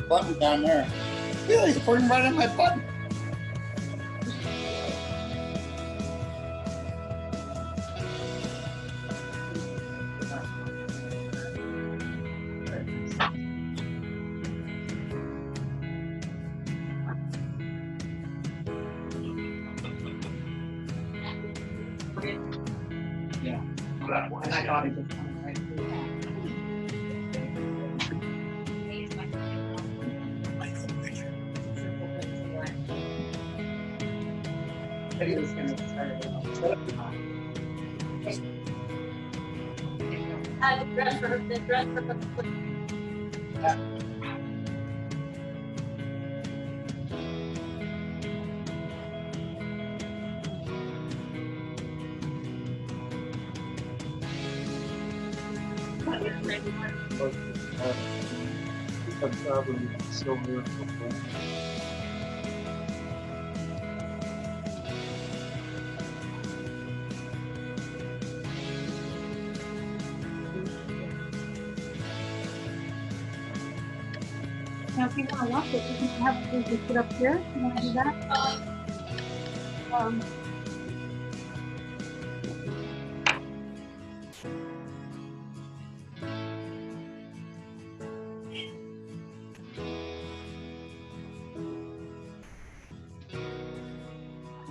Button down there. Yeah, he's putting right on my button. Yeah. And I got it. Right? But he was going to start it off. The dress for Now, if you want to watch it, you can have to just put up here. You want to do that?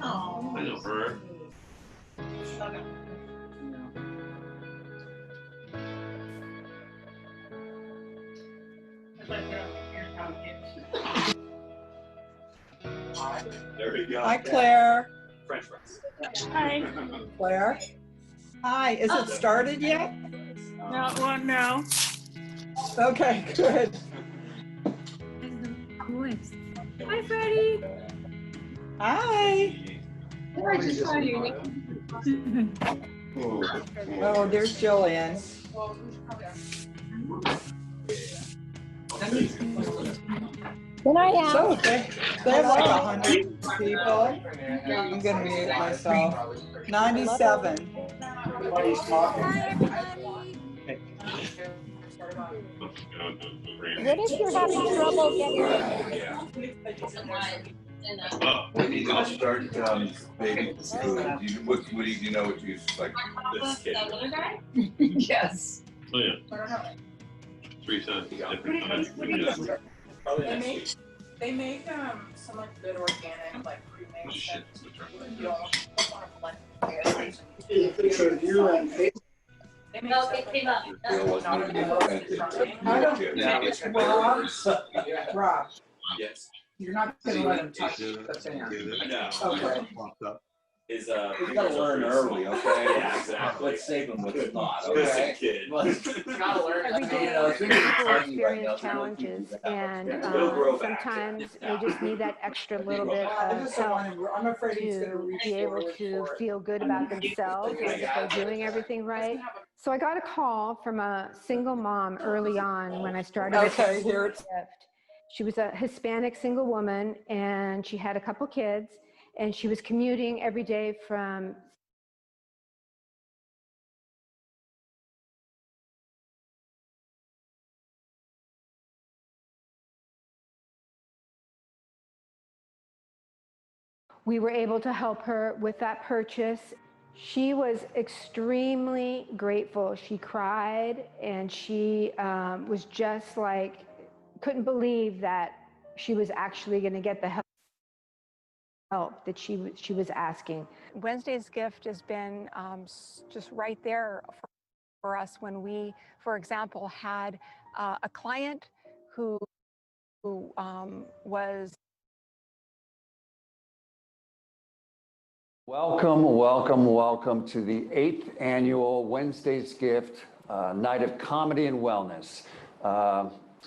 Oh, I know her. There we go. Hi, Claire. French fries. Hi. Claire. Hi. Is it started yet? No, well, no. Okay, good. Hi, Freddie. Hi. Oh, there's Jillian. So they have like 100 people. I'm gonna mute myself. 97. What if you're having trouble getting? I'll start, baby. What do you know what you like? This kid. Yes. Oh yeah. 3 times. Different times. They make some like good organic like pre-made stuff. You don't want to blend it. They make No, stuff it like came up. Rob, Yes. you're not gonna let him touch the fan. No. Okay. Is You gotta learn early, okay? Yeah, exactly. Let's save them what's not, Listen, okay? kid. gotta learn. Every day people experience challenges, and sometimes they just need that extra little bit of help I'm afraid he's gonna to reach be able forward to for it. feel good about themselves and that they're doing everything right. So I got a call from a single mom early on when I started. Okay, here it's. She was a Hispanic single woman, and she had a couple kids, and she was commuting every day from we were able to help her with that purchase. She was extremely grateful. She cried, and she was just like, couldn't believe that she was actually going to get the help that she was asking. Wednesday's gift has been just right there for us when we, for example, had a client who was. Welcome to the 8th annual Wednesday's Gift Night of Comedy and Wellness,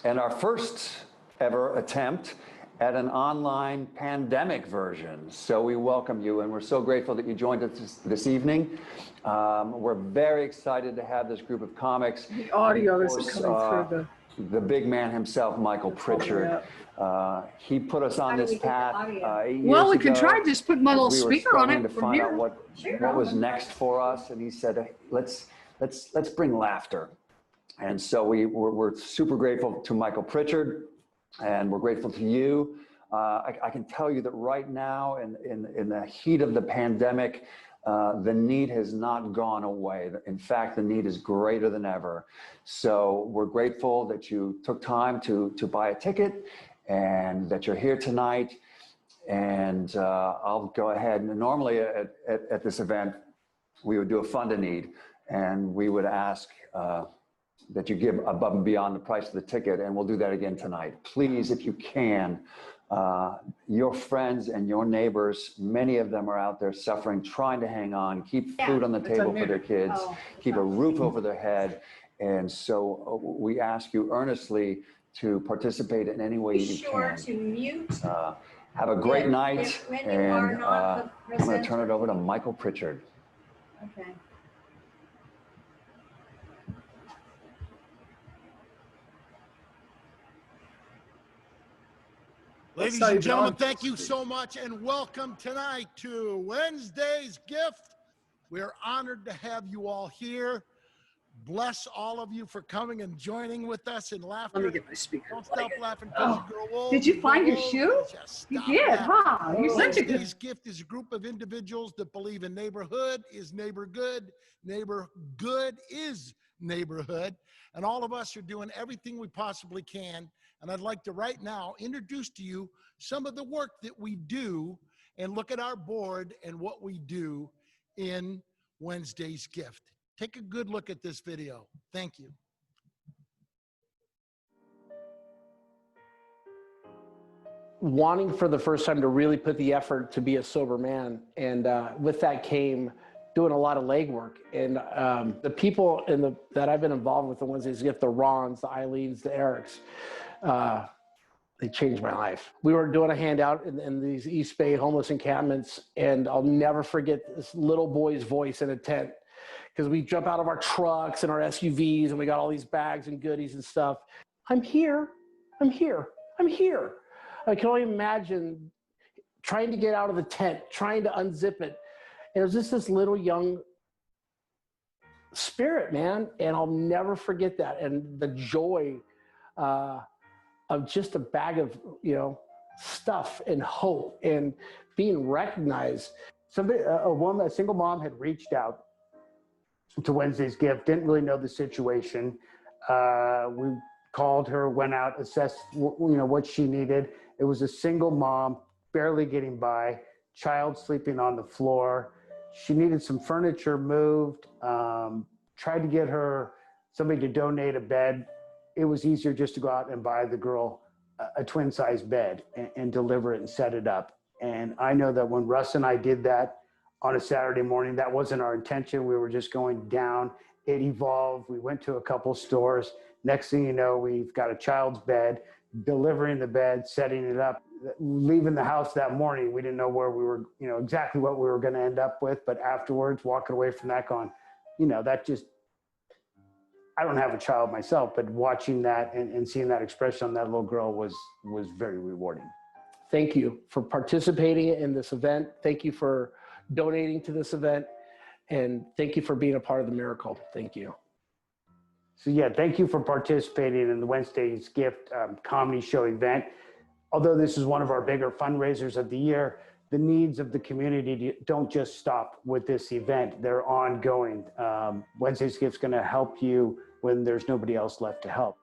and our first ever attempt at an online pandemic version. So we welcome you, and we're so grateful that you joined us this evening. We're very excited to have this group of comics. The audio isn't coming through the. the big man himself, Michael Pritchard. He put us on this path 8 years Well, we could ago try just put my little as we were speaker on struggling it to from find here. out what was next for us. And he said, let's bring laughter. And so we're super grateful to Michael Pritchard, and we're grateful to you. I can tell you that right now, in the heat of the pandemic, the need has not gone away. In fact, the need is greater than ever. So we're grateful that you took time to buy a ticket and that you're here tonight. And I'll go ahead. And normally at this event, we would do a fund a need, and we would ask that you give above and beyond the price of the ticket, and we'll do that again tonight. Please, if you can, your friends and your neighbors, many of them are out there suffering, trying to hang on, keep food on the table for their kids, keep a roof over their head. And so we ask you earnestly to participate in any way you can. Be sure to mute. Have a great night, and I'm going to turn it over to Michael Pritchard. Okay. Ladies and gentlemen, thank you so much, and welcome tonight to Wednesday's Gift. We're honored to have you all here. Bless all of you for coming and joining with us in laughter. Let me get my speaker. Don't stop laughing because you grow old. Did you find your shoe? You did, huh? You're such a good. Wednesday's Gift is a group of individuals that believe in neighborhood is neighbor good, neighbor good is neighborhood, and all of us are doing everything we possibly can. And I'd like to right now introduce to you some of the work that we do and look at our board and what we do in Wednesday's Gift. Take a good look at this video. Thank you. Wanting for the first time to really put the effort to be a sober man. And with that came doing a lot of legwork. And the people that I've been involved with, the Wednesday's Gift, the Rons, the Eileens, the Erics, they changed my life. We were doing a handout in these East Bay homeless encampments, and I'll never forget this little boy's voice in a tent, because we jump out of our trucks and our SUVs and we got all these bags and goodies and stuff. I'm here, I'm here, I'm here. I can only imagine trying to get out of the tent, trying to unzip it. And it was just this little young spirit, man. And I'll never forget that. And the joy of just a bag of, stuff and hope and being recognized. Somebody, a single mom had reached out to Wednesday's Gift, didn't really know the situation. We called her, went out, assessed, what she needed. It was a single mom, barely getting by, child sleeping on the floor. She needed some furniture moved, tried to get her somebody to donate a bed. It was easier just to go out and buy the girl a twin size bed and deliver it and set it up. And I know that when Russ and I did that on a Saturday morning, that wasn't our intention. We were just going down. It evolved. We went to a couple stores. Next thing you know, we've got a child's bed, delivering the bed, setting it up, leaving the house that morning. We didn't know where we were, exactly what we were going to end up with. But afterwards, walking away from that going, that just, I don't have a child myself, but watching that and seeing that expression on that little girl was very rewarding. Thank you for participating in this event. Thank you for donating to this event. And thank you for being a part of the miracle. Thank you. So yeah, thank you for participating in the Wednesday's Gift comedy show event. Although this is one of our bigger fundraisers of the year, the needs of the community don't just stop with this event. They're ongoing. Wednesday's Gift's going to help you when there's nobody else left to help.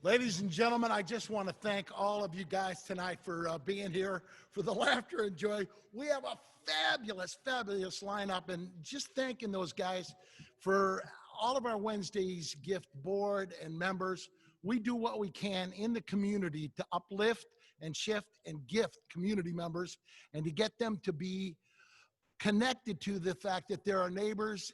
Ladies and gentlemen, I just want to thank all of you guys tonight for being here, for the laughter and joy. We have a fabulous, fabulous lineup, and just thanking those guys for all of our Wednesday's Gift board and members. We do what we can in the community to uplift and shift and gift community members and to get them to be connected to the fact that there are neighbors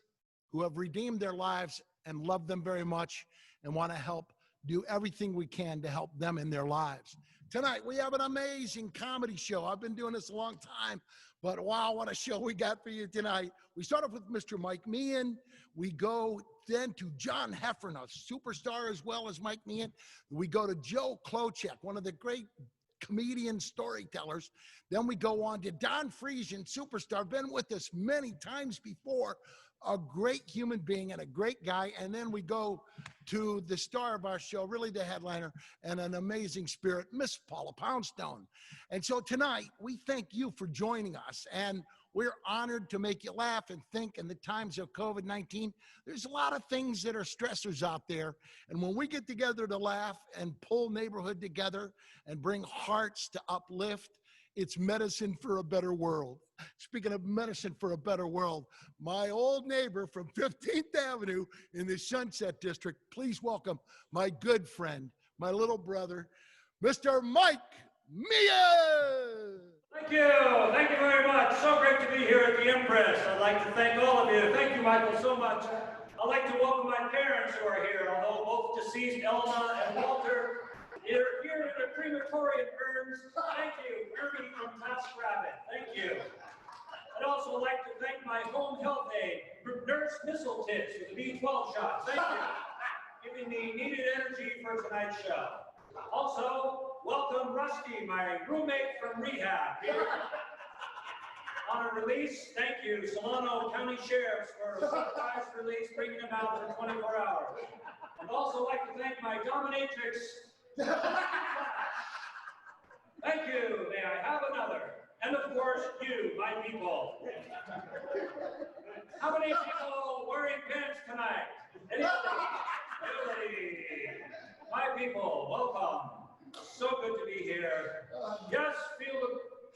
who have redeemed their lives and love them very much and want to help do everything we can to help them in their lives. Tonight, we have an amazing comedy show. I've been doing this a long time, But wow, what a show we got for you tonight. We start off with Mr. Mike Meehan. We go then to John Heffern, a superstar as well as Mike Meehan. We go to Joe Klochek, one of the great comedian storytellers. Then we go on to Don Friesian, superstar, been with us many times before, a great human being and a great guy. And then we go to the star of our show, really the headliner and an amazing spirit, Miss Paula Poundstone. And so tonight, we thank you for joining us, and we're honored to make you laugh and think in the times of COVID-19. There's a lot of things that are stressors out there, and when we get together to laugh and pull neighborhood together and bring hearts to uplift, it's medicine for a better world. Speaking of medicine for a better world, my old neighbor from 15th Avenue in the Sunset District, please welcome my good friend, my little brother, Mr. Mike Meehan. Thank you. Thank you very much. So great to be here at the Empress. I'd like to thank all of you. Thank you, Michael, so much. I'd like to welcome my parents who are here, although both deceased, Elma and Walter, are here in their crematorium urns. Thank you, Ernie from TaskRabbit. Thank you. I'd also like to thank my home health aide, Nurse Misseltits, with the B12 shot. Thank you. Giving me needed energy for tonight's show. Also, welcome Rusty, my roommate from rehab. Here. On a release, thank you, Solano County Sheriffs, for a surprise release, bringing him out for 24 hours. I'd also like to thank my dominatrix. Thank you. May I have another? And of course, you, my people. How many people wearing pants tonight? Anybody? My people, welcome. So good to be here. Just feel the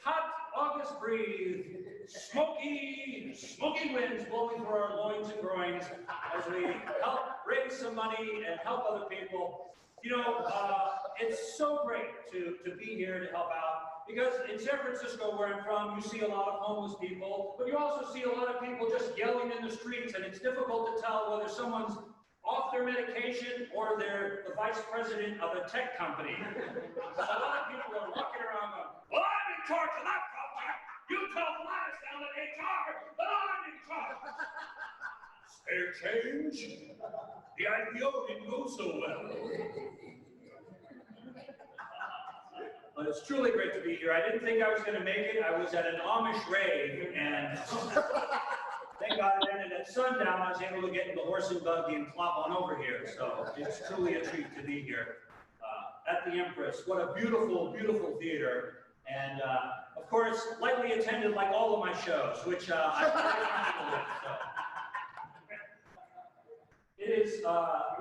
hot August breeze, smoky winds blowing through our loins and groins as we help raise some money and help other people. You know, it's so great to be here to help out, because in San Francisco, where I'm from, you see a lot of homeless people, but you also see a lot of people just yelling in the streets, and it's difficult to tell whether someone's off their medication or they're the vice president of a tech company. A lot of people are walking around going, well, I'm in charge of that project. You tell Gladys down at HR that I'm in charge. Spare change? The IPO didn't go so well. But it's truly great to be here. I didn't think I was going to make it. I was at an Amish rave, and thank God it ended at sundown. I was able to get in the horse and buggy and plop on over here. So it's truly a treat to be here at the Empress. What a beautiful, beautiful theater. And of course, lightly attended like all of my shows, which I'm very comfortable with. So. It is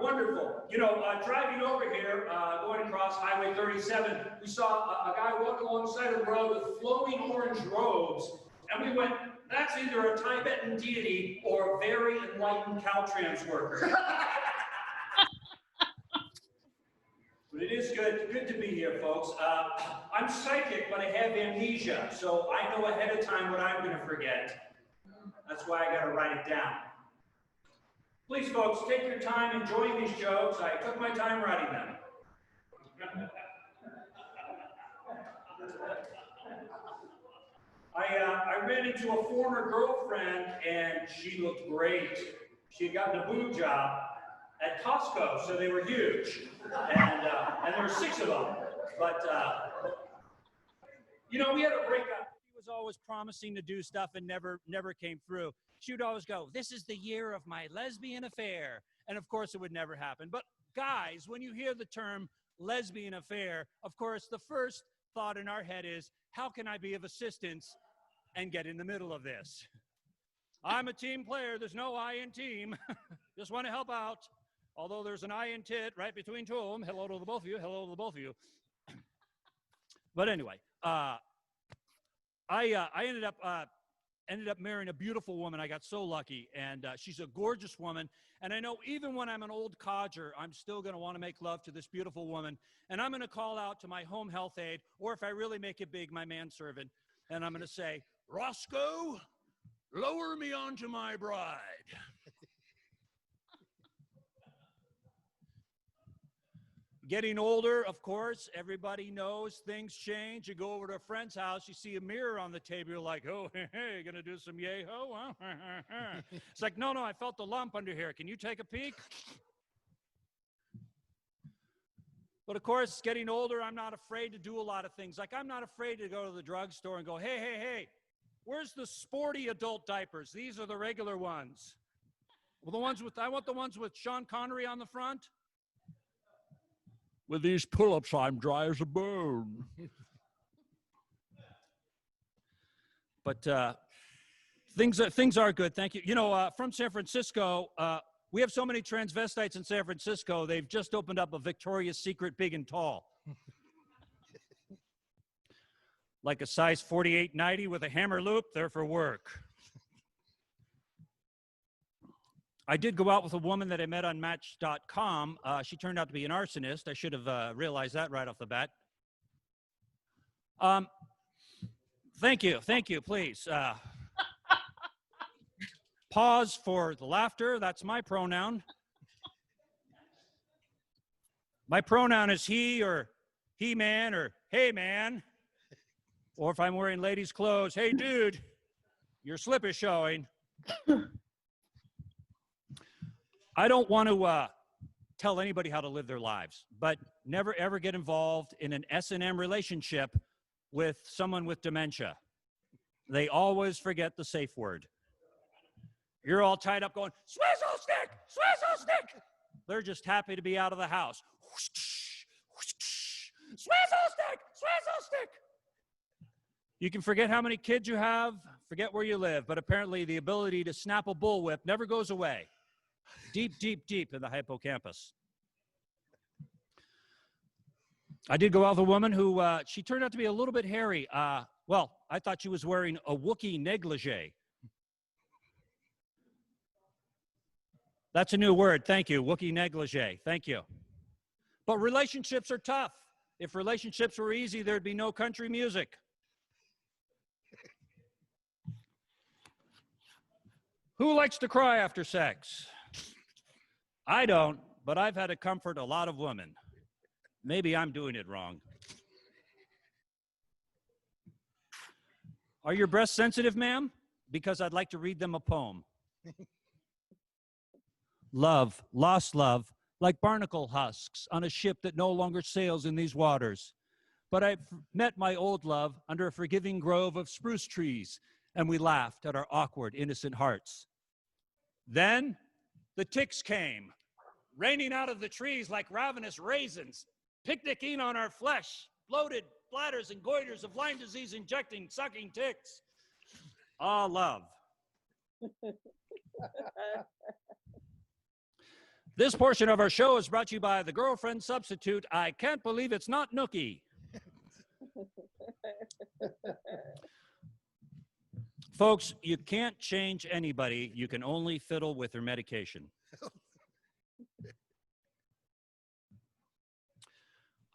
wonderful. You know, driving over here, going across Highway 37, we saw a guy walk alongside of the road with flowing orange robes, and we went, that's either a Tibetan deity or a very enlightened Caltrans worker. But it is good to be here, folks. I'm psychic, but I have amnesia, so I know ahead of time what I'm going to forget. That's why I got to write it down. Please, folks, take your time enjoying these jokes. I took my time writing them. I ran into a former girlfriend, and she looked great. She had gotten a boob job at Costco, so they were huge. And there were 6 of them. But, you know, we had a breakup. She was always promising to do stuff and never came through. She would always go, this is the year of my lesbian affair. And of course it would never happen. But guys, when you hear the term lesbian affair, of course, the first thought in our head is, how can I be of assistance and get in the middle of this? I'm a team player. There's no I in team. Just want to help out. Although there's an I in tit right between two of them. Hello to the both of you. Hello to the both of you. But anyway, I ended up marrying a beautiful woman. I got so lucky, and she's a gorgeous woman. And I know even when I'm an old codger, I'm still going to want to make love to this beautiful woman. And I'm going to call out to my home health aide, or if I really make it big, my manservant. And I'm going to say, Roscoe, lower me onto my bride. Getting older, of course, everybody knows things change. You go over to a friend's house, you see a mirror on the table, you're like, oh, hey, gonna do some yay-ho? Huh? It's like, no, I felt the lump under here. Can you take a peek? But of course, getting older, I'm not afraid to do a lot of things. Like, I'm not afraid to go to the drugstore and go, hey, where's the sporty adult diapers? These are the regular ones. Well, I want the ones with Sean Connery on the front. With these pull-ups, I'm dry as a bone. But things are good. Thank you. You know, from San Francisco, we have so many transvestites in San Francisco. They've just opened up a Victoria's Secret big and tall, like a size 48 nightie with a hammer loop. There for work. I did go out with a woman that I met on Match.com. She turned out to be an arsonist. I should have realized that right off the bat. Thank you, please. Pause for the laughter. That's my pronoun. My pronoun is he or he man or hey man. Or if I'm wearing ladies' clothes, hey dude, your slip is showing. I don't want to tell anybody how to live their lives, but never ever get involved in an S&M relationship with someone with dementia. They always forget the safe word. You're all tied up going, swizzle stick, swizzle stick. They're just happy to be out of the house. Swizzle stick, swizzle stick. You can forget how many kids you have, forget where you live, but apparently the ability to snap a bullwhip never goes away. Deep, deep, deep in the hippocampus. I did go out with a woman who, she turned out to be a little bit hairy. Well, I thought she was wearing a Wookiee negligee. That's a new word. Thank you. Wookiee negligee. Thank you. But relationships are tough. If relationships were easy, there'd be no country music. Who likes to cry after sex? I don't, but I've had to comfort a lot of women. Maybe I'm doing it wrong. Are your breasts sensitive, ma'am? Because I'd like to read them a poem. Love, lost love, like barnacle husks on a ship that no longer sails in these waters. But I met my old love under a forgiving grove of spruce trees, and we laughed at our awkward, innocent hearts. Then the ticks came, raining out of the trees like ravenous raisins, picnicking on our flesh, bloated bladders and goiters of Lyme disease injecting, sucking ticks. Ah, love. This portion of our show is brought to you by the girlfriend substitute. I can't believe it's not Nookie. Folks, you can't change anybody. You can only fiddle with their medication.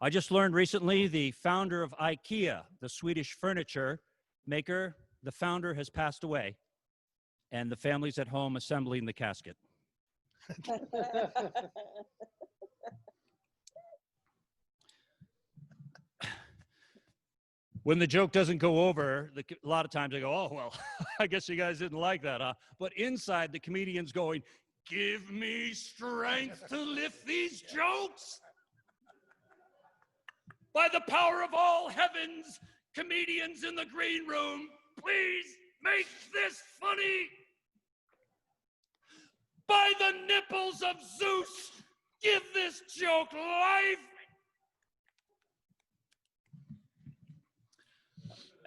I just learned recently the founder of IKEA, the Swedish furniture maker, the founder has passed away, and the family's at home assembling the casket. When the joke doesn't go over, a lot of times they go, oh, well, I guess you guys didn't like that, huh? But inside, the comedian's going, give me strength to lift these jokes. By the power of all heavens, comedians in the green room, please make this funny. By the nipples of Zeus, give this joke life.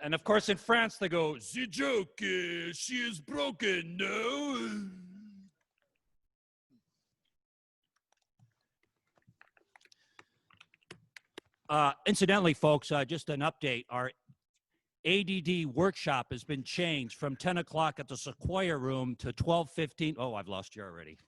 And of course, in France, they go, the joke, she is broken, no? Incidentally, folks, just an update. Our ADD workshop has been changed from 10 o'clock at the Sequoia Room to 12:15. Oh, I've lost you already.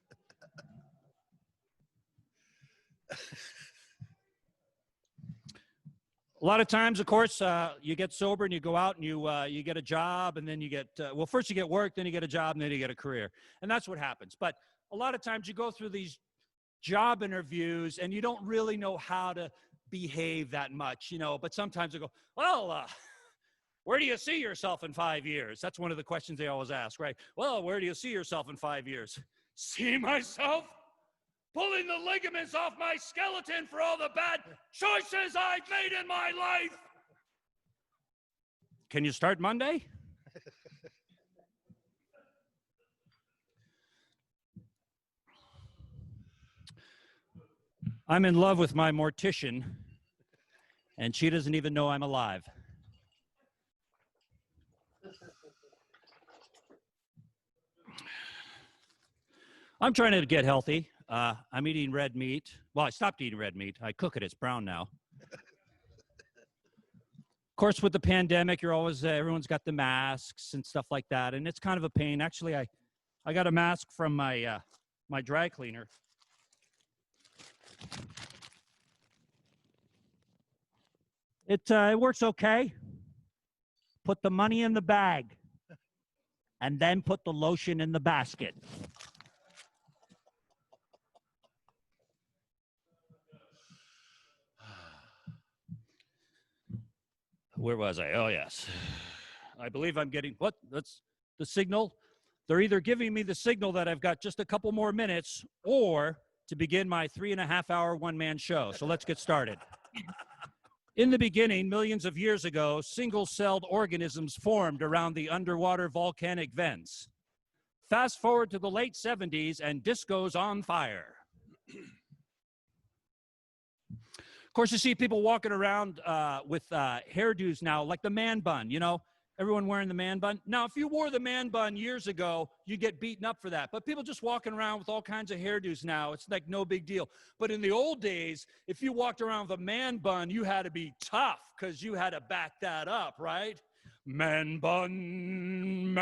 A lot of times, of course, you get sober and you go out and you get a job, and then you get, well, first you get work, then you get a job, and then you get a career. And that's what happens. But a lot of times you go through these job interviews and you don't really know how to behave that much, you know, but sometimes they go, well, where do you see yourself in 5 years? That's one of the questions they always ask, right? Well, where do you see yourself in 5 years? See myself pulling the ligaments off my skeleton for all the bad choices I've made in my life. Can you start Monday? I'm in love with my mortician, and she doesn't even know I'm alive. I'm trying to get healthy. I'm eating red meat. Well, I stopped eating red meat. I cook it. It's brown now. Of course, with the pandemic, you're always everyone's got the masks and stuff like that, and it's kind of a pain. Actually, I got a mask from my my dry cleaner. It works okay. Put the money in the bag, and then put the lotion in the basket. Where was I? Oh, yes. I believe I'm getting, what? That's the signal. They're either giving me the signal that I've got just a couple more minutes or to begin my 3.5-hour one-man show. So let's get started. In the beginning, millions of years ago, single-celled organisms formed around the underwater volcanic vents. Fast forward to the late 70s and disco's on fire. Of course, you see people walking around with hairdos now, like the man bun, you know, everyone wearing the man bun. Now, if you wore the man bun years ago, you get beaten up for that. But people just walking around with all kinds of hairdos now, it's like no big deal. But in the old days, if you walked around with a man bun, you had to be tough because you had to back that up, right? Man bun,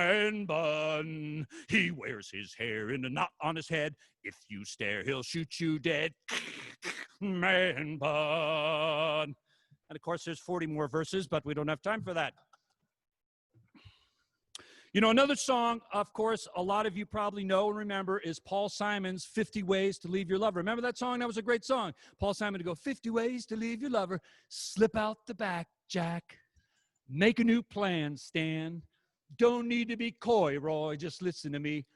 he wears his hair in a knot on his head. If you stare, he'll shoot you dead. Man bun. And of course, there's 40 more verses, but we don't have time for that. You know, another song, of course, a lot of you probably know and remember is Paul Simon's 50 Ways to Leave Your Lover. Remember that song? That was a great song. Paul Simon to go, 50 ways to leave your lover. Slip out the back, Jack. Make a new plan, Stan. Don't need to be coy, Roy. Just listen to me.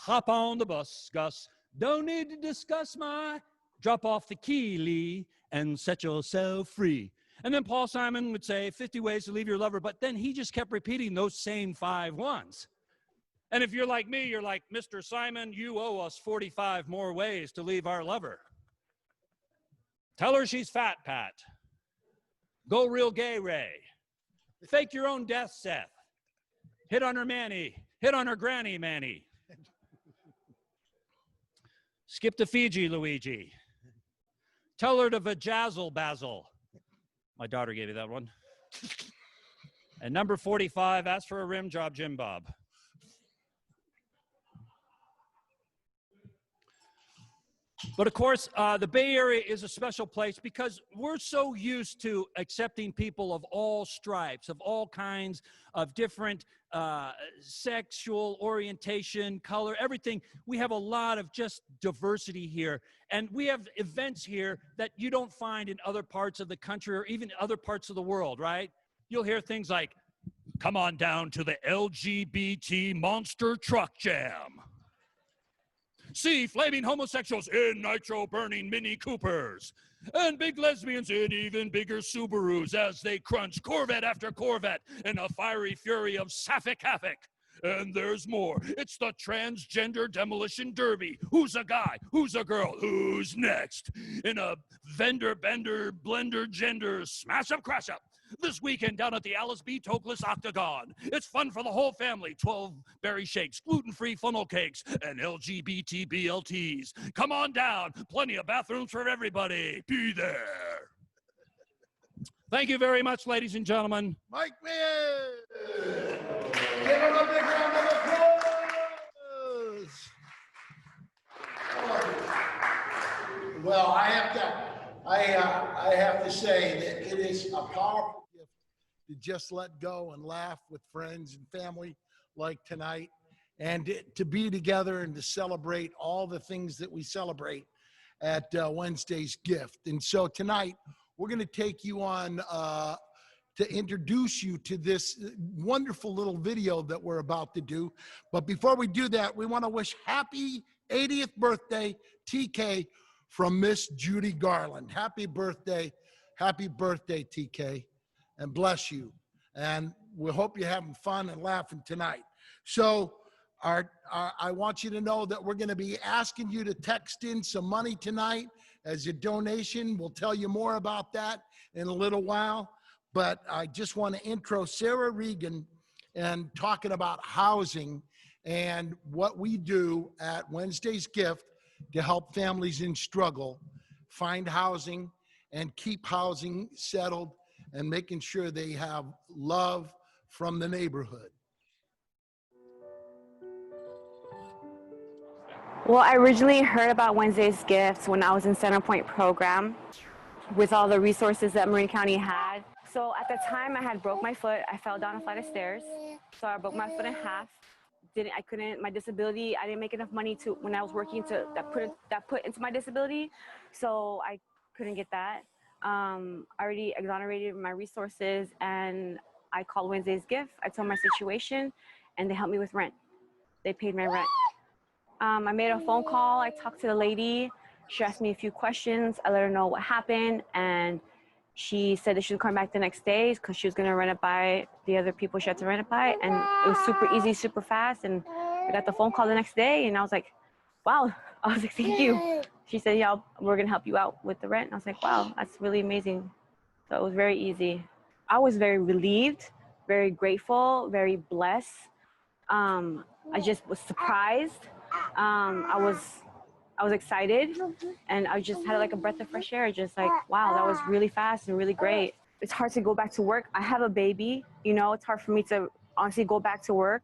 Hop on the bus, Gus. Don't need to discuss my drop off the key, Lee, and set yourself free. And then Paul Simon would say 50 ways to leave your lover, but then he just kept repeating those same 5 ones. And if you're like me, you're like, Mr. Simon, you owe us 45 more ways to leave our lover. Tell her she's fat, Pat. Go real gay, Ray. Fake your own death, Seth. Hit on her Manny. Hit on her granny, Manny. Skip to Fiji, Luigi. Tell her to vajazzle, Basil. My daughter gave me that one. And number 45, ask for a rim job, Jim Bob. But of course, the Bay Area is a special place because we're so used to accepting people of all stripes, of all kinds of different sexual orientation, color, everything. We have a lot of just diversity here. And we have events here that you don't find in other parts of the country or even other parts of the world, right? You'll hear things like, come on down to the LGBT Monster Truck Jam. See flaming homosexuals in nitro-burning Mini Coopers. And big lesbians in even bigger Subarus as they crunch Corvette after Corvette in a fiery fury of sapphic havoc. And there's more. It's the Transgender Demolition Derby. Who's a guy? Who's a girl? Who's next? In a vendor, bender, blender, gender, smash up, crash up. This weekend down at the Alice B. Tokless Octagon. It's fun for the whole family. 12 berry shakes, gluten-free funnel cakes, and LGBT BLTs. Come on down. Plenty of bathrooms for everybody. Be there. Thank you very much, ladies and gentlemen. Mike Mears. Give him a big round of applause. Well, I have to say that it is a powerful gift to just let go and laugh with friends and family like tonight. and to be together and to celebrate all the things that we celebrate at Wednesday's Gift. And so tonight, we're going to take you on to introduce you to this wonderful little video that we're about to do. But before we do that, we want to wish happy 80th birthday, TK, from Miss Judy Garland. Happy birthday, TK, and bless you. And we hope you're having fun and laughing tonight. So I want you to know that we're going to be asking you to text in some money tonight as a donation. We'll tell you more about that in a little while. But I just want to intro Sarah Regan and talking about housing and what we do at Wednesday's Gift to help families in struggle find housing and keep housing settled and making sure they have love from the neighborhood. Well, I originally heard about Wednesday's Gifts when I was in Centerpoint program with all the resources that Marin County had. So at the time I had broke my foot. I fell down a flight of stairs. So I broke my foot in half. My disability, I didn't make enough money to, when I was working, to that put into my disability. So I couldn't get that. I already exonerated my resources, and I called Wednesday's Gift. I told my situation and they helped me with rent. They paid my rent. I made a phone call. I talked to the lady. She asked me a few questions. I let her know what happened, and she said that she would come back the next day because she was going to run it by the other people she had to run it by. And it was super easy, super fast. And I got the phone call the next day, and I was like, wow. I was like, thank you. She said, yeah, we're going to help you out with the rent. And I was like, wow, that's really amazing. So it was very easy. I was very relieved, very grateful, very blessed. I just was surprised. I was excited, and I just had like a breath of fresh air. Just like, wow, that was really fast and really great. It's hard to go back to work. I have a baby, you know, it's hard for me to honestly go back to work,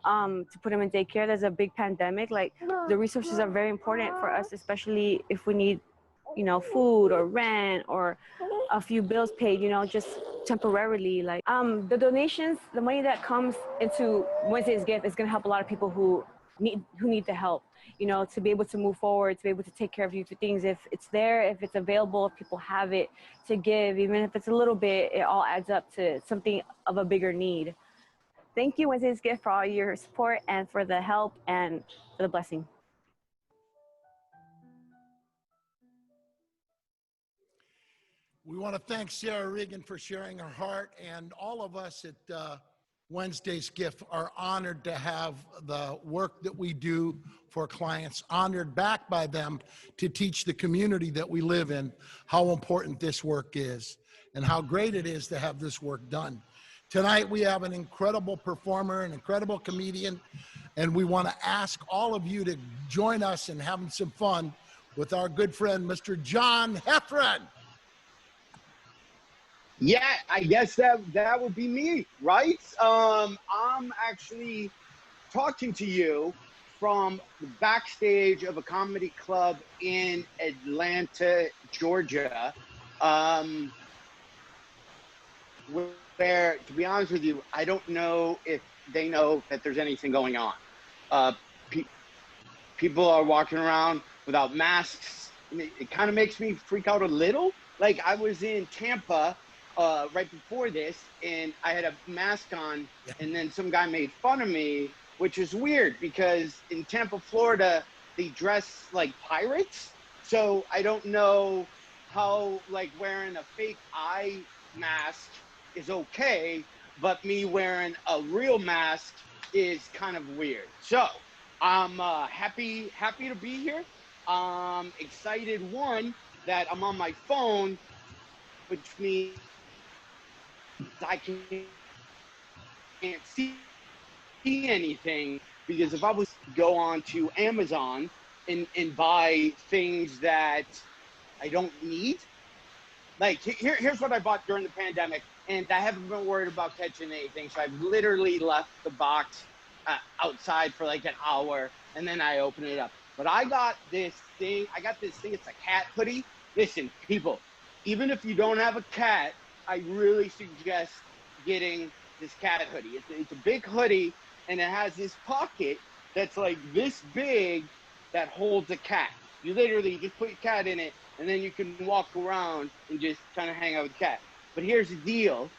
to put him in daycare. There's a big pandemic. Like, the resources are very important for us, especially if we need, you know, food or rent or a few bills paid, you know, just temporarily. Like, the donations, the money that comes into Wednesday's Gift is going to help a lot of people who need the help, you know, to be able to move forward, to be able to take care of you for things. If it's there, if it's available, if people have it to give, even if it's a little bit, it all adds up to something of a bigger need. Thank you, Wednesday's Gift, for all your support and for the help and for the blessing. We want to thank Sarah Regan for sharing her heart, and all of us at Wednesday's Gift are honored to have the work that we do for clients honored back by them to teach the community that we live in how important this work is and how great it is to have this work done. Tonight we have an incredible performer, an incredible comedian, and we want to ask all of you to join us in having some fun with our good friend, Mr. John Heffron. Yeah, I guess that would be me, right? I'm actually talking to you from the backstage of a comedy club in Atlanta, Georgia, where, to be honest with you, I don't know if they know that there's anything going on. People are walking around without masks. It kind of makes me freak out a little. Like, I was in Tampa right before this, and I had a mask on, and then some guy made fun of me, which is weird because in Tampa, Florida, they dress like pirates. So I don't know how, like, wearing a fake eye mask is okay, but me wearing a real mask is kind of weird. So I'm happy to be here. Excited, one, that I'm on my phone, which means I can't see anything, because if I was to go on to Amazon and buy things that I don't need, like here's what I bought during the pandemic, and I haven't been worried about catching anything, so I've literally left the box outside for like an hour, and then I open it up. But I got this thing, it's a cat hoodie. Listen, people, even if you don't have a cat, I really suggest getting this cat hoodie. It's a big hoodie, and it has this pocket that's like this big that holds a cat. You literally just put your cat in it, and then you can walk around and just kind of hang out with the cat. But here's the deal.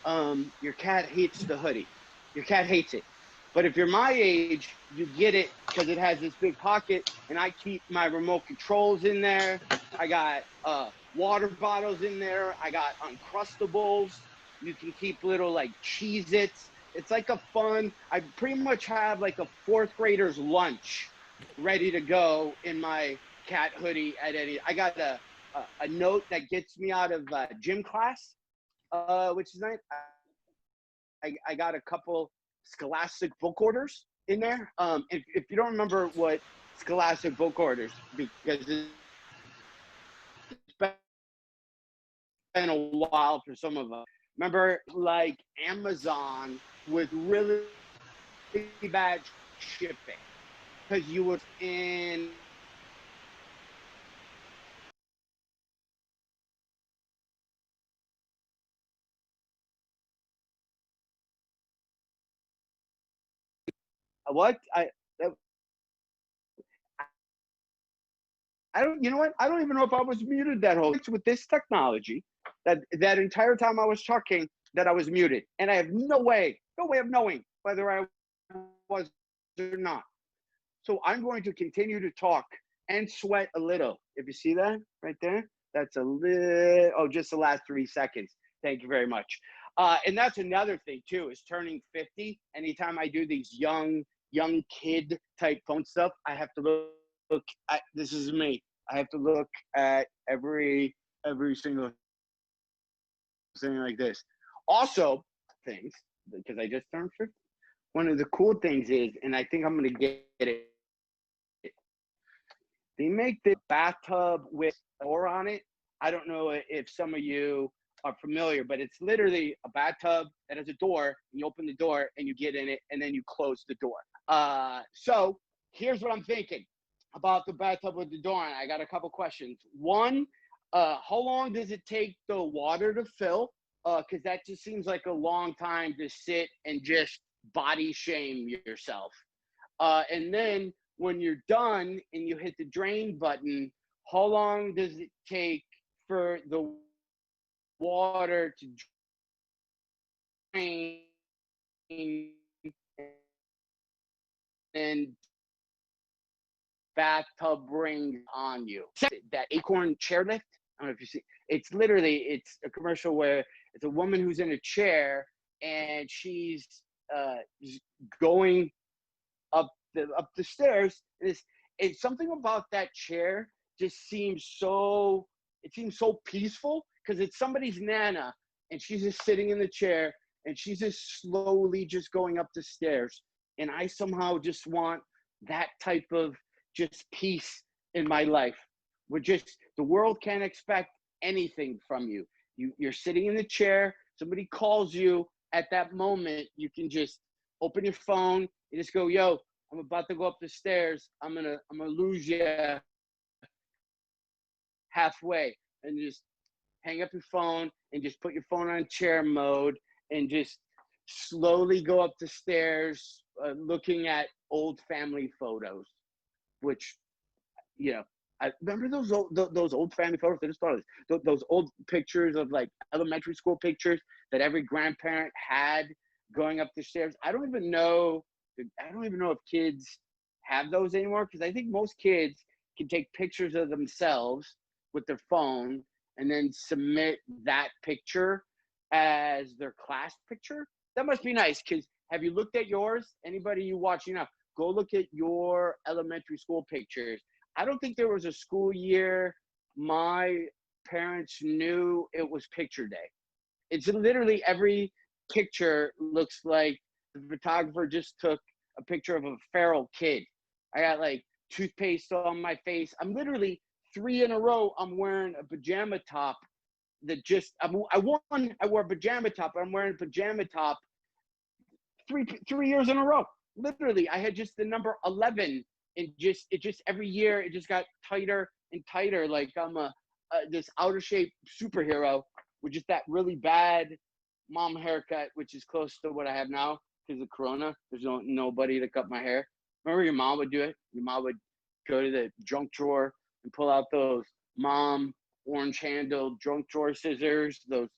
Your cat hates the hoodie. Your cat hates it. But if you're my age, you get it because it has this big pocket, and I keep my remote controls in there. I got water bottles in there. I got Uncrustables. You can keep little like Cheez-Its. It's like a fun, I pretty much have like a fourth grader's lunch ready to go in my cat hoodie at any. I got a note that gets me out of gym class, which is nice. I got a couple Scholastic book orders in there. If you don't remember what Scholastic book orders, because it's been a while for some of us. Remember, like Amazon with really bad shipping, because you was in what I don't, you know what? I don't even know if I was muted that whole with this technology. That entire time I was talking, that I was muted, and I have no way of knowing whether I was or not. So I'm going to continue to talk and sweat a little. If you see that right there, that's a little. Oh, just the last 3 seconds. Thank you very much. And that's another thing too, is turning 50. Anytime I do these young kid type phone stuff, I have to look at, this is me. I have to look at every single thing like this. Also, things, because I just turned 50. One of the cool things is, and I think I'm gonna get it. They make the bathtub with a door on it. I don't know if some of you are familiar, but it's literally a bathtub that has a door, and you open the door and you get in it, and then you close the door. So here's what I'm thinking about the bathtub with the door on. I got a couple questions. One, how long does it take the water to fill? Because that just seems like a long time to sit and just body shame yourself. And then when you're done and you hit the drain button, how long does it take for the water to drain and bathtub rings on you? That acorn chairlift, I don't know if you see, it's a commercial where it's a woman who's in a chair and she's going up the stairs. It's something about that chair just seems so peaceful, because it's somebody's nana and she's just sitting in the chair and she's just slowly just going up the stairs, and I somehow just want that type of just peace in my life. The world can't expect anything from you. You're sitting in the chair, somebody calls you at that moment, you can just open your phone and just go, yo, I'm about to go up the stairs. I'm gonna lose you halfway, and just hang up your phone and just put your phone on chair mode and just slowly go up the stairs, looking at old family photos, which, I remember those old family photos. I just thought of this. Those old pictures of like elementary school pictures that every grandparent had going up the stairs. I don't even know if kids have those anymore, because I think most kids can take pictures of themselves with their phone and then submit that picture as their class picture. That must be nice, because have you looked at yours? Anybody you watching now, go look at your elementary school pictures. I don't think there was a school year my parents knew it was picture day. It's literally every picture looks like the photographer just took a picture of a feral kid. I got like toothpaste on my face. I'm literally 3 in a row. I'm wearing a pajama top that I wore a pajama top, but I'm wearing a pajama top 3 years in a row. Literally, I had just the number 11, and it just every year it just got tighter and tighter. Like I'm this out of shape superhero with just that really bad mom haircut, which is close to what I have now. because of Corona. There's nobody to cut my hair. Remember your mom would do it? Your mom would go to the junk drawer and pull out those mom orange handled junk drawer scissors. Those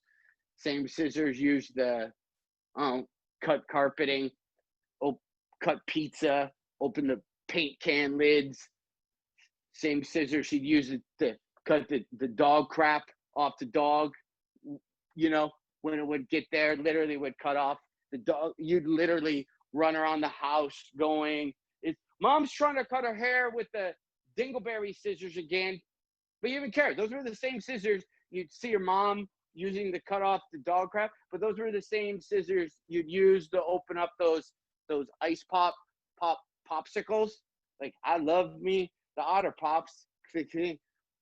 same scissors used to cut carpeting, cut pizza, open the paint can lids. Same scissors she'd use it to cut the dog crap off the dog. You know, when it would get there, literally would cut off the dog. You'd literally run around the house going, Mom's trying to cut her hair with the dingleberry scissors again. But you even care. Those were the same scissors you'd see your mom using to cut off the dog crap. But those were the same scissors you'd use to open up those ice popsicles. Like, I love me the Otter Pops.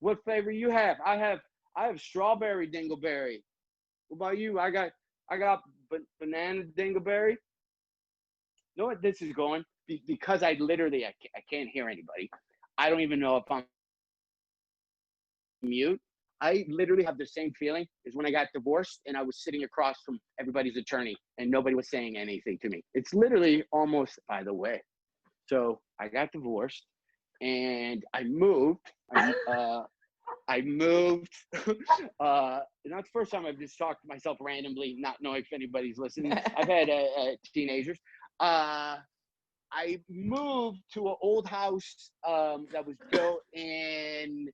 What flavor you have? I have strawberry dingleberry. What about you? I got banana dingleberry. You know what this is going? Because I can't hear anybody. I don't even know if I'm mute. I literally have the same feeling as when I got divorced and I was sitting across from everybody's attorney and nobody was saying anything to me. It's literally almost by the way. So I got divorced and I moved. I moved. Not the first time I've just talked to myself randomly, not knowing if anybody's listening. I've had teenagers. I moved to an old house that was built in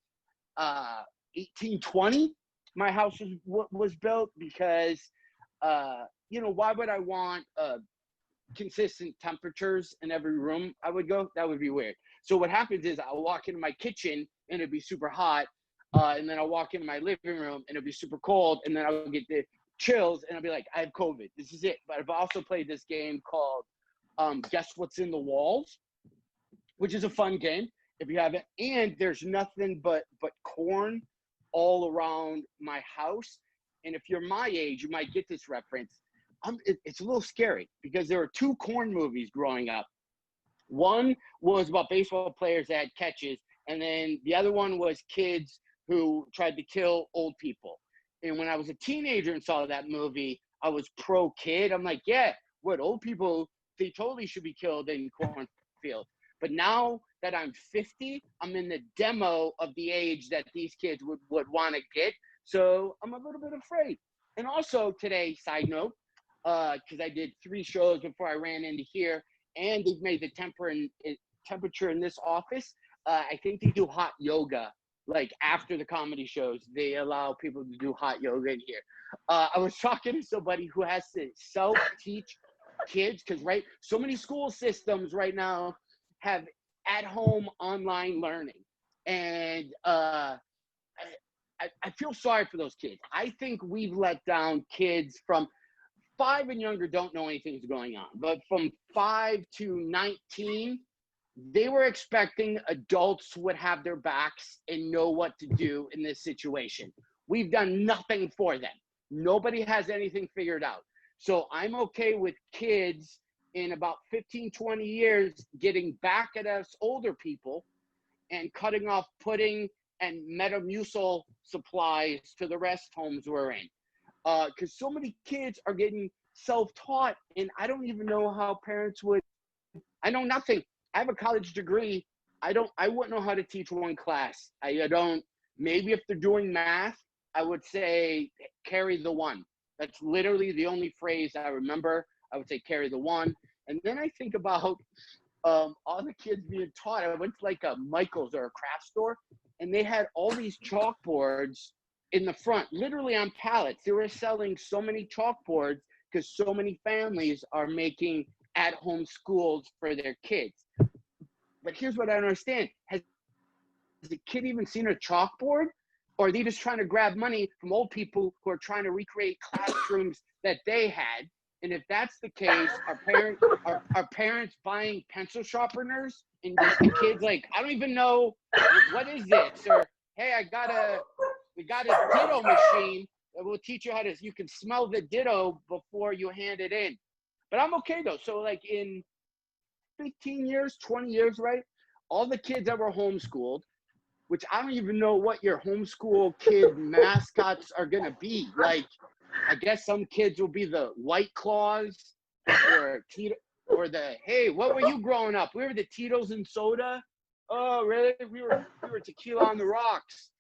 1820. My house was built because, why would I want consistent temperatures in every room I would go? That would be weird. So what happens is I'll walk into my kitchen and it'd be super hot. And then I'll walk into my living room and it'll be super cold. And then I'll get the chills and I'll be like, I have COVID. This is it. But I've also played this game called Guess What's in the Walls, which is a fun game if you haven't. And there's nothing but corn all around my house. And if you're my age, you might get this reference. It's a little scary because there were two corn movies growing up. One was about baseball players that had catches, and then the other one was kids who tried to kill old people. And when I was a teenager and saw that movie, I was pro kid. I'm like, yeah, what, old people, they totally should be killed in cornfields. But now that I'm 50, I'm in the demo of the age that these kids would want to get. So I'm a little bit afraid. And also today, side note, because I did 3 shows before I ran into here, and they've made the temperature in this office. I think they do hot yoga. Like after the comedy shows, they allow people to do hot yoga in here. I was talking to somebody who has to self-teach kids because, right, so many school systems right now have at-home online learning. And I feel sorry for those kids. I think we've let down kids from 5 and younger don't know anything's going on. But from 5 to 19, they were expecting adults would have their backs and know what to do in this situation. We've done nothing for them. Nobody has anything figured out. So I'm okay with kids in about 15, 20 years getting back at us older people and cutting off pudding and Metamucil supplies to the rest homes we're in. Because so many kids are getting self-taught, and I don't even know how parents would. I know nothing. I have a college degree. I wouldn't know how to teach one class. I don't. Maybe if they're doing math, I would say carry the one. That's literally the only phrase I remember. I would say carry the one. And then I think about all the kids being taught. I went to like a Michael's or a craft store, and they had all these chalkboards in the front, literally on pallets. They were selling so many chalkboards because so many families are making at-home schools for their kids. But here's what I don't understand. Has the kid even seen a chalkboard? Or are they just trying to grab money from old people who are trying to recreate classrooms that they had? And if that's the case, are parents buying pencil sharpeners? And just the kids like, I don't even know, what is this? Or, hey, we got a ditto machine that will teach you you can smell the ditto before you hand it in. But I'm okay though. So like in 15 years, 20 years, right? All the kids that were homeschooled, which I don't even know what your homeschool kid mascots are going to be. Like, I guess some kids will be the White Claws or Tito, or the, hey, what were you growing up? We were the Tito's and soda. Oh, really? We were tequila on the rocks.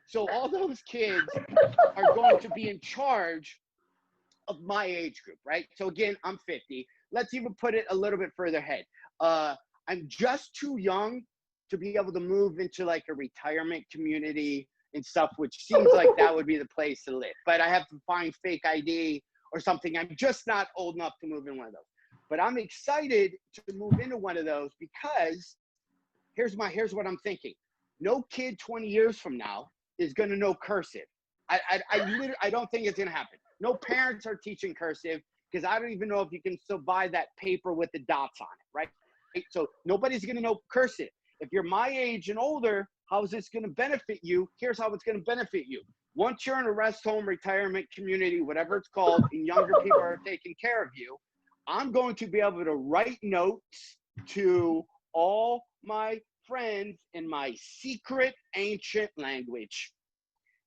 So all those kids are going to be in charge of my age group, right? So again, I'm 50. Let's even put it a little bit further ahead. I'm just too young to be able to move into like a retirement community and stuff, which seems like that would be the place to live. But I have to find fake ID or something. I'm just not old enough to move in one of those. But I'm excited to move into one of those because here's what I'm thinking. No kid 20 years from now is going to know cursive. I don't think it's going to happen. No parents are teaching cursive because I don't even know if you can still buy that paper with the dots on it, right? So nobody's going to know cursive. If you're my age and older, how is this going to benefit you? Here's how it's going to benefit you. Once you're in a rest home, retirement community, whatever it's called, and younger people are taking care of you, I'm going to be able to write notes to all my friends in my secret ancient language.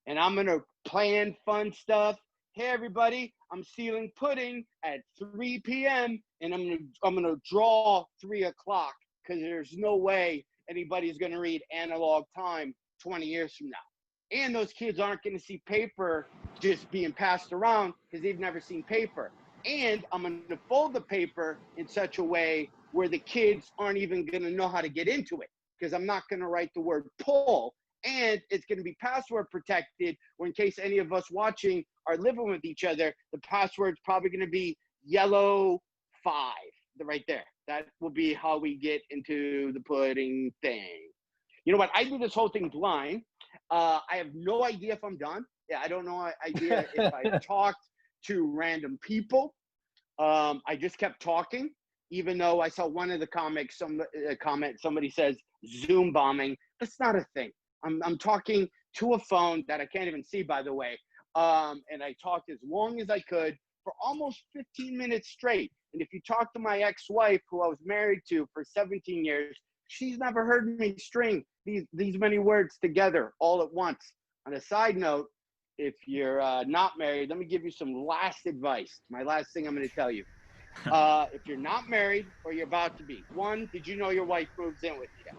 And I'm going to plan fun stuff. Hey, everybody, I'm stealing pudding at 3 p.m. and I'm gonna draw 3 o'clock because there's no way anybody's going to read analog time 20 years from now. And those kids aren't going to see paper just being passed around because they've never seen paper. And I'm going to fold the paper in such a way where the kids aren't even going to know how to get into it because I'm not going to write the word pull. And it's going to be password protected, or in case any of us watching are living with each other, the password's probably going to be yellow 5, right there. That will be how we get into the pudding thing. You know what? I do this whole thing blind. I have no idea if I'm done. Yeah, I don't know idea if I talked to random people. I just kept talking, even though I saw one of the comics, somebody says Zoom bombing. That's not a thing. I'm talking to a phone that I can't even see, by the way. And I talked as long as I could for almost 15 minutes straight. And if you talk to my ex-wife, who I was married to for 17 years, she's never heard me string these many words together all at once. On a side note, if you're not married, let me give you some last advice. My last thing I'm going to tell you. If you're not married or you're about to be, one, did you know your wife moves in with you?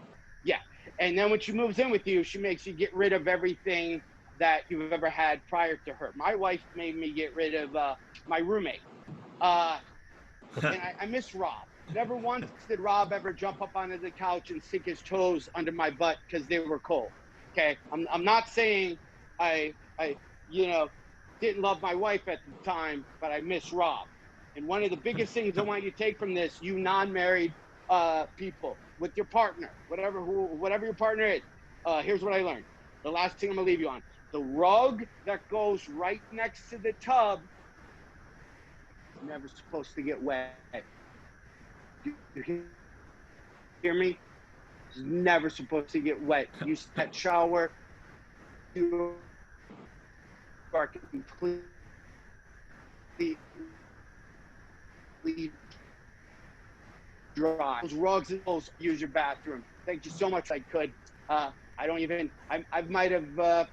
Yeah. And then when she moves in with you, she makes you get rid of everything that you've ever had prior to her. My wife made me get rid of my roommate. And I miss Rob. Never once did Rob ever jump up onto the couch and stick his toes under my butt because they were cold. Okay. I'm not saying I didn't love my wife at the time, but I miss Rob. And one of the biggest things I want you to take from this, you non-married people, with your partner, whatever your partner is, here's what I learned. The last thing I'm gonna leave you on: the rug that goes right next to the tub is never supposed to get wet. You hear me? It's never supposed to get wet. You that shower, you are completely dry. Those rugs and those use your bathroom. Thank you so much. I could. I don't even. I might have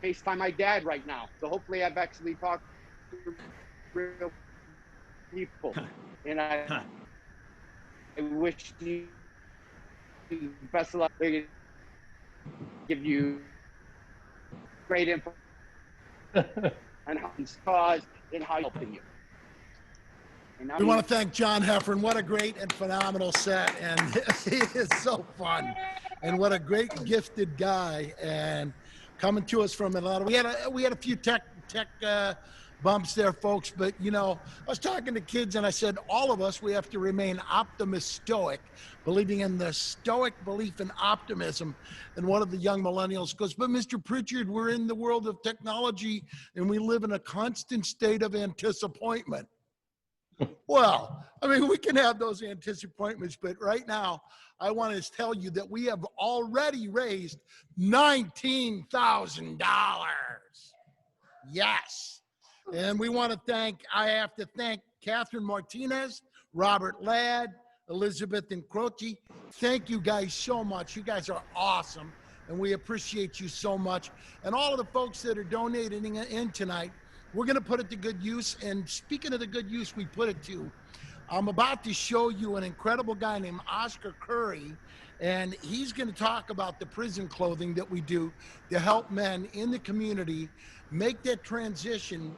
FaceTime my dad right now. So hopefully, I've actually talked to real people, and I wish you the best of luck. They're gonna give you great info on how it's caused and how helping you. We want to thank John Heffron. What a great and phenomenal set, and he is so fun, and what a great gifted guy. And coming to us from Atlanta, we had a few tech bumps there, folks. But you know, I was talking to kids, and I said, all of us, we have to remain optimist, stoic, believing in the stoic belief in optimism. And one of the young millennials goes, "But Mr. Pritchard, we're in the world of technology, and we live in a constant state of disappointment." Well, I mean, we can have those disappointments, but right now, I want to tell you that we have already raised $19,000. Yes. And I have to thank Catherine Martinez, Robert Ladd, Elizabeth and Croce. Thank you guys so much. You guys are awesome, and we appreciate you so much. And all of the folks that are donating in tonight, we're going to put it to good use. And speaking of the good use we put it to, I'm about to show you an incredible guy named Oscar Curry, and he's going to talk about the prison clothing that we do to help men in the community make that transition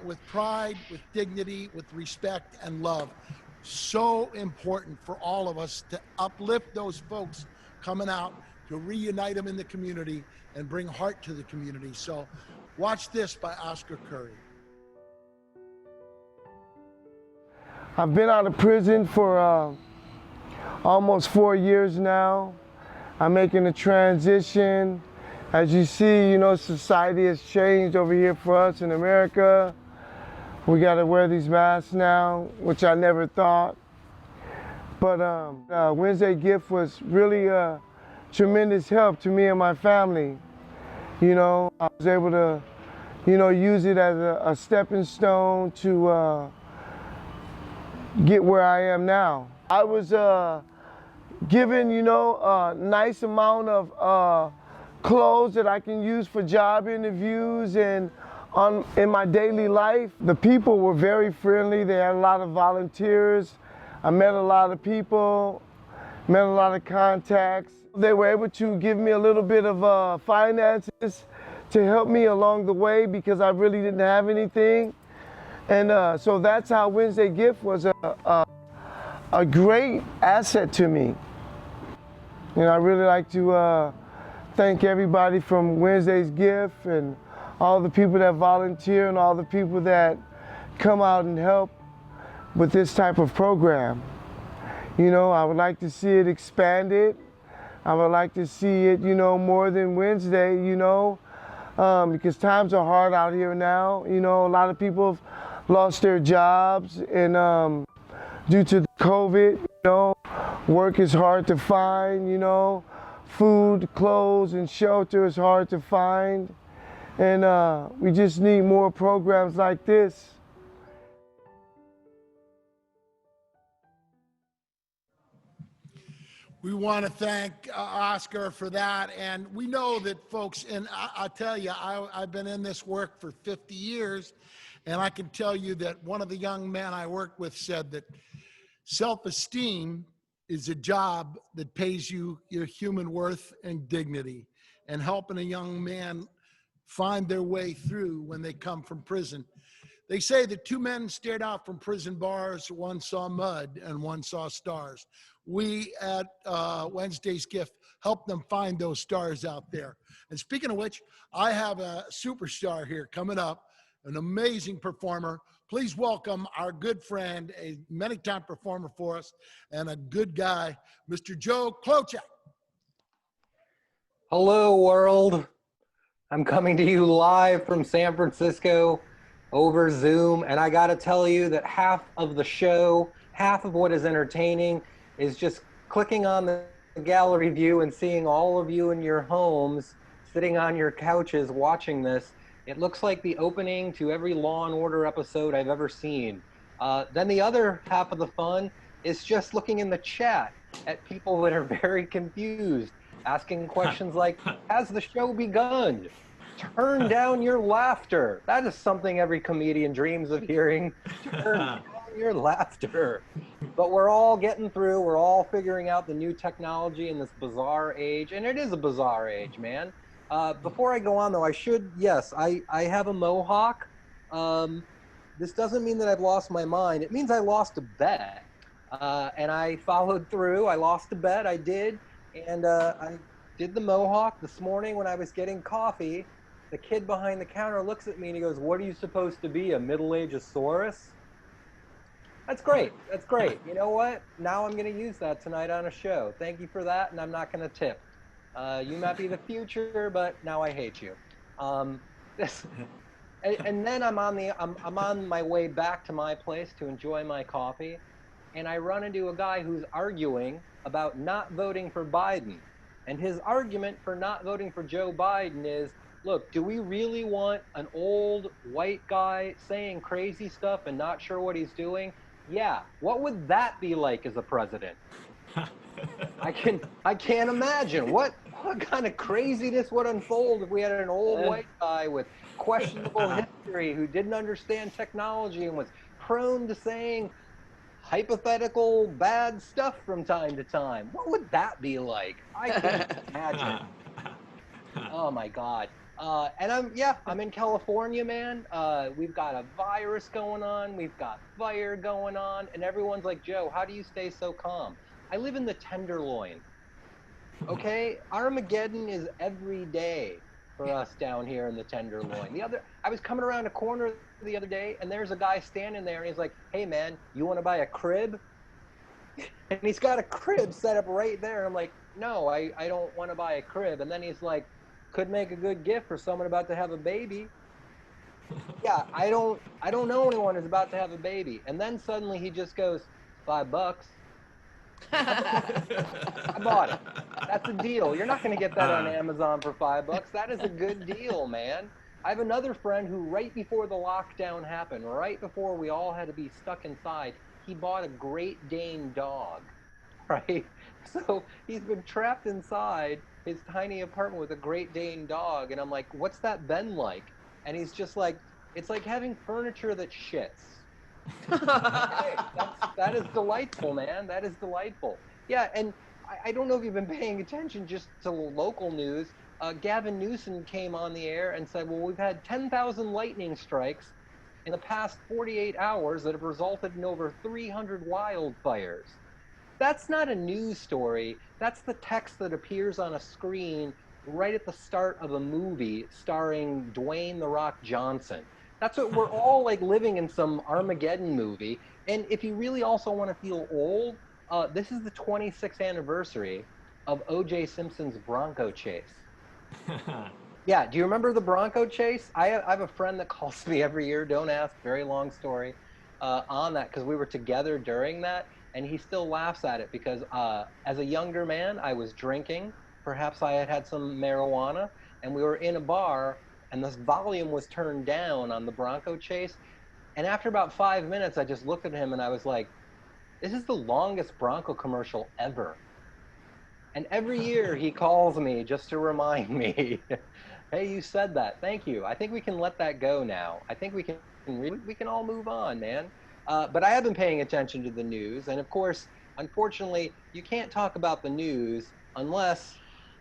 with pride, with dignity, with respect and love. So important for all of us to uplift those folks coming out, to reunite them in the community and bring heart to the community. So watch this by Oscar Curry. I've been out of prison for almost 4 years now. I'm making a transition. As you see, you know, society has changed over here for us in America. We got to wear these masks now, which I never thought. But Wednesday Gift was really a tremendous help to me and my family. You know, I was able to, you know, use it as a stepping stone to get where I am now. I was given, you know, a nice amount of clothes that I can use for job interviews and in my daily life. The people were very friendly. They had a lot of volunteers. I met a lot of people, met a lot of contacts. They were able to give me a little bit of finances to help me along the way because I really didn't have anything. And so that's how Wednesday Gift was a great asset to me. You know, I really like to thank everybody from Wednesday's Gift and all the people that volunteer and all the people that come out and help with this type of program. You know, I would like to see it expanded. I would like to see it, you know, more than Wednesday, you know, because times are hard out here now. You know, a lot of people have lost their jobs and due to COVID, you know, work is hard to find, you know, food, clothes, and shelter is hard to find. And we just need more programs like this. We want to thank Oscar for that. And we know that folks, and I tell you, I've been in this work for 50 years, and I can tell you that one of the young men I worked with said that self-esteem is a job that pays you your human worth and dignity, and helping a young man find their way through when they come from prison. They say that two men stared out from prison bars, one saw mud and one saw stars. We at Wednesday's Gift help them find those stars out there. And speaking of which, I have a superstar here coming up, an amazing performer. Please welcome our good friend, a many-time performer for us, and a good guy, Mr. Joe Klochak. Hello, world. I'm coming to you live from San Francisco over Zoom, and I gotta tell you that half of the show, half of what is entertaining is just clicking on the gallery view and seeing all of you in your homes, sitting on your couches watching this. It looks like the opening to every Law and Order episode I've ever seen. Then the other half of the fun is just looking in the chat at people that are very confused, asking questions like, has the show begun? Turn down your laughter. That is something every comedian dreams of hearing. Turn down your laughter. But we're all getting through. We're all figuring out the new technology in this bizarre age. And it is a bizarre age, man. Before I go on, though, yes, I have a mohawk. This doesn't mean that I've lost my mind. It means I lost a bet. And I followed through. I lost a bet. I did. And I did the mohawk this morning when I was getting coffee. The kid behind the counter looks at me and he goes, what are you supposed to be, a middle-ageosaurus? That's great. That's great. You know what? Now I'm going to use that tonight on a show. Thank you for that, and I'm not going to tip. You might be the future, but now I hate you. And then I'm on my way back to my place to enjoy my coffee, and I run into a guy who's arguing about not voting for Biden. And his argument for not voting for Joe Biden is, look, do we really want an old white guy saying crazy stuff and not sure what he's doing? Yeah. What would that be like as a president? I can't imagine what kind of craziness would unfold if we had an old white guy with questionable history who didn't understand technology and was prone to saying hypothetical bad stuff from time to time. What would that be like? I can't imagine. Oh my God. And I'm in California, man. We've got a virus going on. We've got fire going on. And everyone's like, Joe, how do you stay so calm? I live in the Tenderloin. Okay? Armageddon is every day for us down here in the Tenderloin. I was coming around a corner the other day and there's a guy standing there and he's like, hey man, you want to buy a crib? And he's got a crib set up right there. I'm like, no, I don't want to buy a crib. And then he's like, could make a good gift for someone about to have a baby. Yeah, I don't know anyone who's about to have a baby. And then suddenly he just goes, $5. I bought it. That's a deal. You're not going to get that on Amazon for $5. That is a good deal, man. I have another friend who right before the lockdown happened, right before we all had to be stuck inside, he bought a Great Dane dog, right? So he's been trapped inside his tiny apartment with a Great Dane dog. And I'm like, what's that been like? And he's just like, it's like having furniture that shits. Okay, that is delightful, man. That is delightful. Yeah, and I don't know if you've been paying attention just to local news. Gavin Newsom came on the air and said, well, we've had 10,000 lightning strikes in the past 48 hours that have resulted in over 300 wildfires. That's not a news story. That's the text that appears on a screen right at the start of a movie starring Dwayne "The Rock" Johnson. That's what we're all like living in some Armageddon movie. And if you really also want to feel old, this is the 26th anniversary of O.J. Simpson's Bronco chase. Yeah, do you remember the Bronco chase? I have a friend that calls me every year, don't ask, very long story, on that, because we were together during that, and he still laughs at it because as a younger man, I was drinking, perhaps I had some marijuana, and we were in a bar, and this volume was turned down on the Bronco chase, and after about 5 minutes, I just looked at him and I was like, this is the longest Bronco commercial ever. And every year he calls me just to remind me, hey, you said that. Thank you. I think we can let that go now. I think we can all move on, man. But I have been paying attention to the news. And of course, unfortunately, you can't talk about the news unless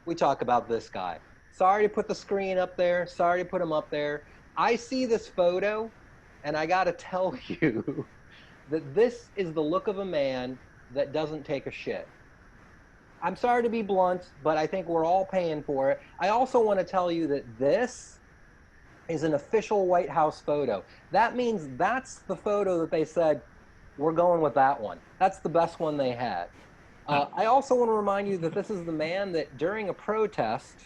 we talk about this guy. Sorry to put the screen up there. Sorry to put him up there. I see this photo and I got to tell you that this is the look of a man that doesn't take a shit. I'm sorry to be blunt, but I think we're all paying for it. I also want to tell you that this is an official White House photo. That means that's the photo that they said, we're going with that one. That's the best one they had. I also want to remind you that this is the man that during a protest,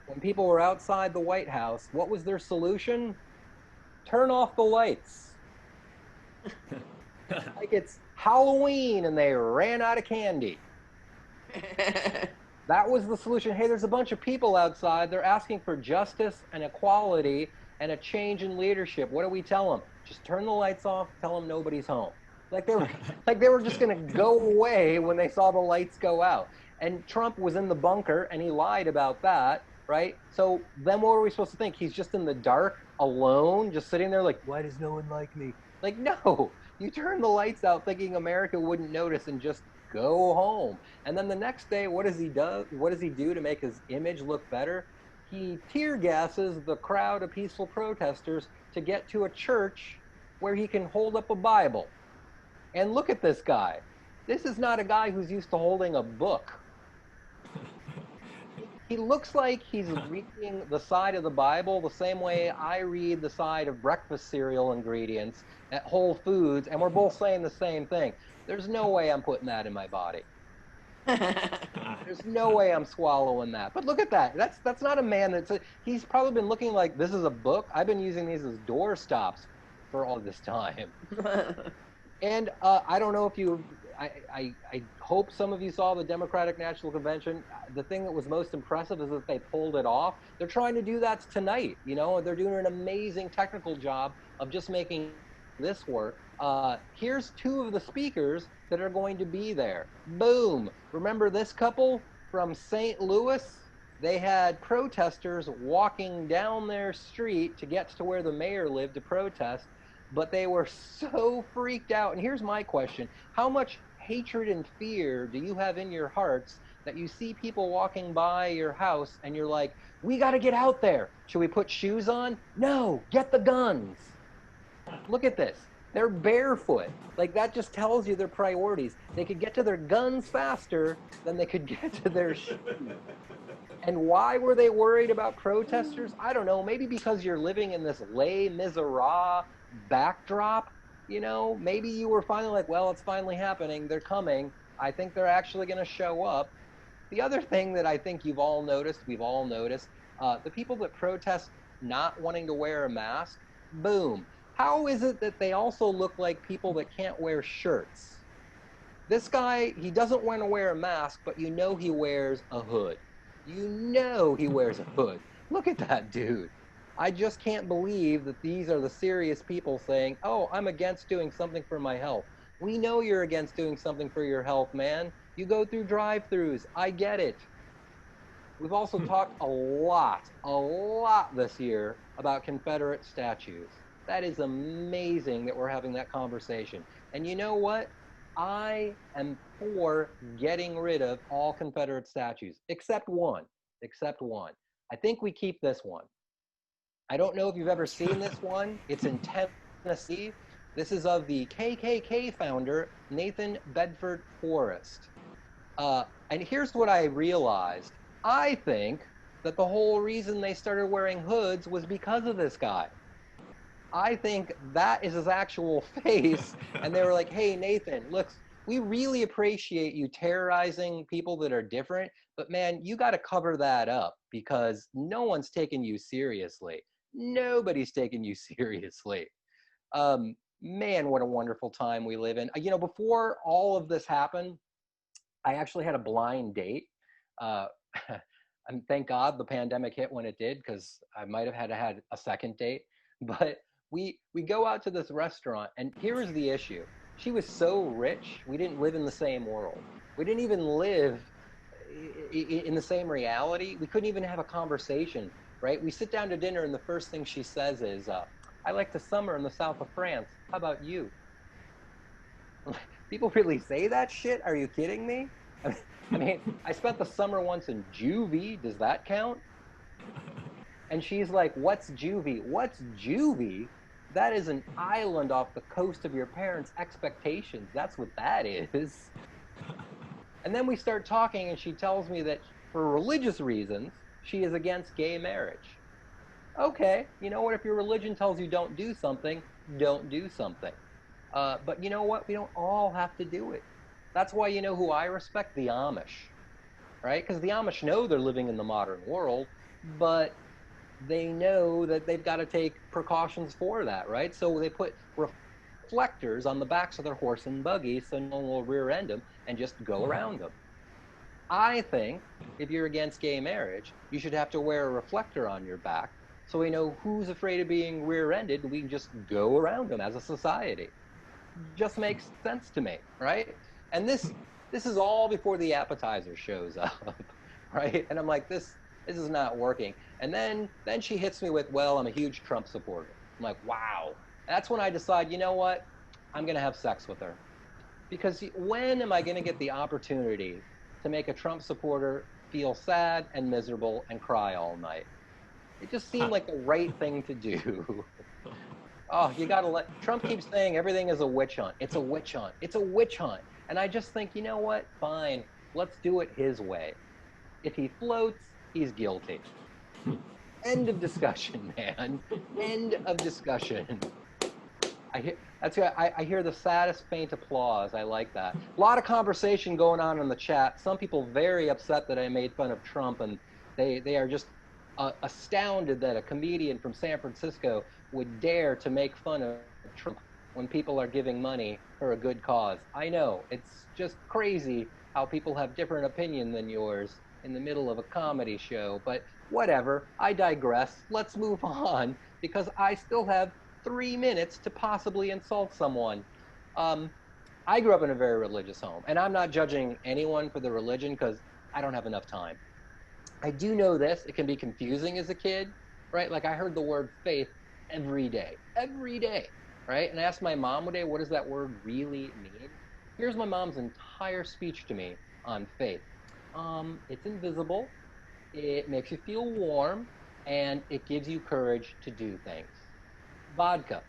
when people were outside the White House, what was their solution? Turn off the lights. Like it's Halloween and they ran out of candy. That was the solution. Hey, there's a bunch of people outside. They're asking for justice and equality and a change in leadership. What do we tell them? Just turn the lights off, tell them nobody's home. Like they were just going to go away when they saw the lights go out. And Trump was in the bunker and he lied about that, right? So then what were we supposed to think? He's just in the dark, alone, just sitting there like, why does no one like me? Like, no, you turn the lights out thinking America wouldn't notice and just go home. And then the next day, what does he do? What does he do to make his image look better? He tear gasses the crowd of peaceful protesters to get to a church where he can hold up a Bible. And look at this guy. This is not a guy who's used to holding a book. He looks like he's reading the side of the Bible the same way I read the side of breakfast cereal ingredients at Whole Foods, and we're both saying the same thing. There's no way I'm putting that in my body. There's no way I'm swallowing that. But look at that. That's not a man he's probably been looking like, this is a book. I've been using these as door stops for all this time. And I don't know if I hope some of you saw the Democratic National Convention. The thing that was most impressive is that they pulled it off. They're trying to do that tonight. You know, they're doing an amazing technical job of just making this work. Here's two of the speakers that are going to be there. Boom. Remember this couple from St. Louis? They had protesters walking down their street to get to where the mayor lived to protest. but they were so freaked out. And here's my question. How much hatred and fear do you have in your hearts that you see people walking by your house and you're like, we got to get out there. Should we put shoes on? No, get the guns. Look at this. They're barefoot. Like, that just tells you their priorities. They could get to their guns faster than they could get to their shoes. And why were they worried about protesters? I don't know. Maybe because you're living in this Les Miserables backdrop. You know, maybe you were finally like, well, it's finally happening. They're coming. I think they're actually going to show up. The other thing that I think we've all noticed, the people that protest not wanting to wear a mask, boom. How is it that they also look like people that can't wear shirts? This guy, he doesn't want to wear a mask, but you know he wears a hood. You know he wears a hood. Look at that dude. I just can't believe that these are the serious people saying, oh, I'm against doing something for my health. We know you're against doing something for your health, man. You go through drive-thrus. I get it. We've also talked a lot this year about Confederate statues. That is amazing that we're having that conversation. And you know what? I am for getting rid of all Confederate statues, except one. I think we keep this one. I don't know if you've ever seen this one. It's in Tennessee. This is of the KKK founder, Nathan Bedford Forrest. And here's what I realized. I think that the whole reason they started wearing hoods was because of this guy. I think that is his actual face. And they were like, hey, Nathan, look, we really appreciate you terrorizing people that are different, but man, you got to cover that up because no one's taking you seriously. Nobody's taking you seriously. Man, what a wonderful time we live in. You know, before all of this happened, I actually had a blind date. And thank God the pandemic hit when it did, because I might have had a second date. But we go out to this restaurant, and here's the issue. She was so rich, we didn't live in the same world. We didn't even live in the same reality. We couldn't even have a conversation, right? We sit down to dinner, and the first thing she says is, I like to summer in the south of France. How about you? People really say that shit? Are you kidding me? I mean, I spent the summer once in Juvie. Does that count? And she's like, what's Juvie? What's Juvie? That is an island off the coast of your parents' expectations. That's what that is. And then we start talking, and she tells me that for religious reasons, she is against gay marriage. Okay, you know what? If your religion tells you don't do something, don't do something. But you know what? We don't all have to do it. That's why, you know who I respect? The Amish, right? Because the Amish know they're living in the modern world, but they know that they've got to take precautions for that, right? So they put reflectors on the backs of their horse and buggy so no one will rear end them and just go around them. I think if you're against gay marriage, you should have to wear a reflector on your back so we know who's afraid of being rear-ended and we can just go around them as a society. Just makes sense to me, right? And this is all before the appetizer shows up, right? And I'm like, this is not working. And then she hits me with, well, I'm a huge Trump supporter. I'm like, wow. That's when I decide, you know what? I'm going to have sex with her. Because when am I going to get the opportunity to make a Trump supporter feel sad and miserable and cry all night? It just seemed like the right thing to do. Oh, you got to Trump keeps saying everything is a witch hunt. It's a witch hunt. It's a witch hunt. And I just think, you know what? Fine. Let's do it his way. If he floats, he's guilty. End of discussion, man. End of discussion. I hear the saddest faint applause. I like that. A lot of conversation going on in the chat. Some people very upset that I made fun of Trump, and they are just astounded that a comedian from San Francisco would dare to make fun of Trump when people are giving money for a good cause. I know, it's just crazy how people have different opinion than yours in the middle of a comedy show, but whatever, I digress. Let's move on, because I still have 3 minutes to possibly insult someone. I grew up in a very religious home, and I'm not judging anyone for the religion because I don't have enough time. I do know this, it can be confusing as a kid, right? Like I heard the word faith every day. right? And I asked my mom one day, what does that word really mean? Here's my mom's entire speech to me on faith. It's invisible, it makes you feel warm, and it gives you courage to do things. Vodka.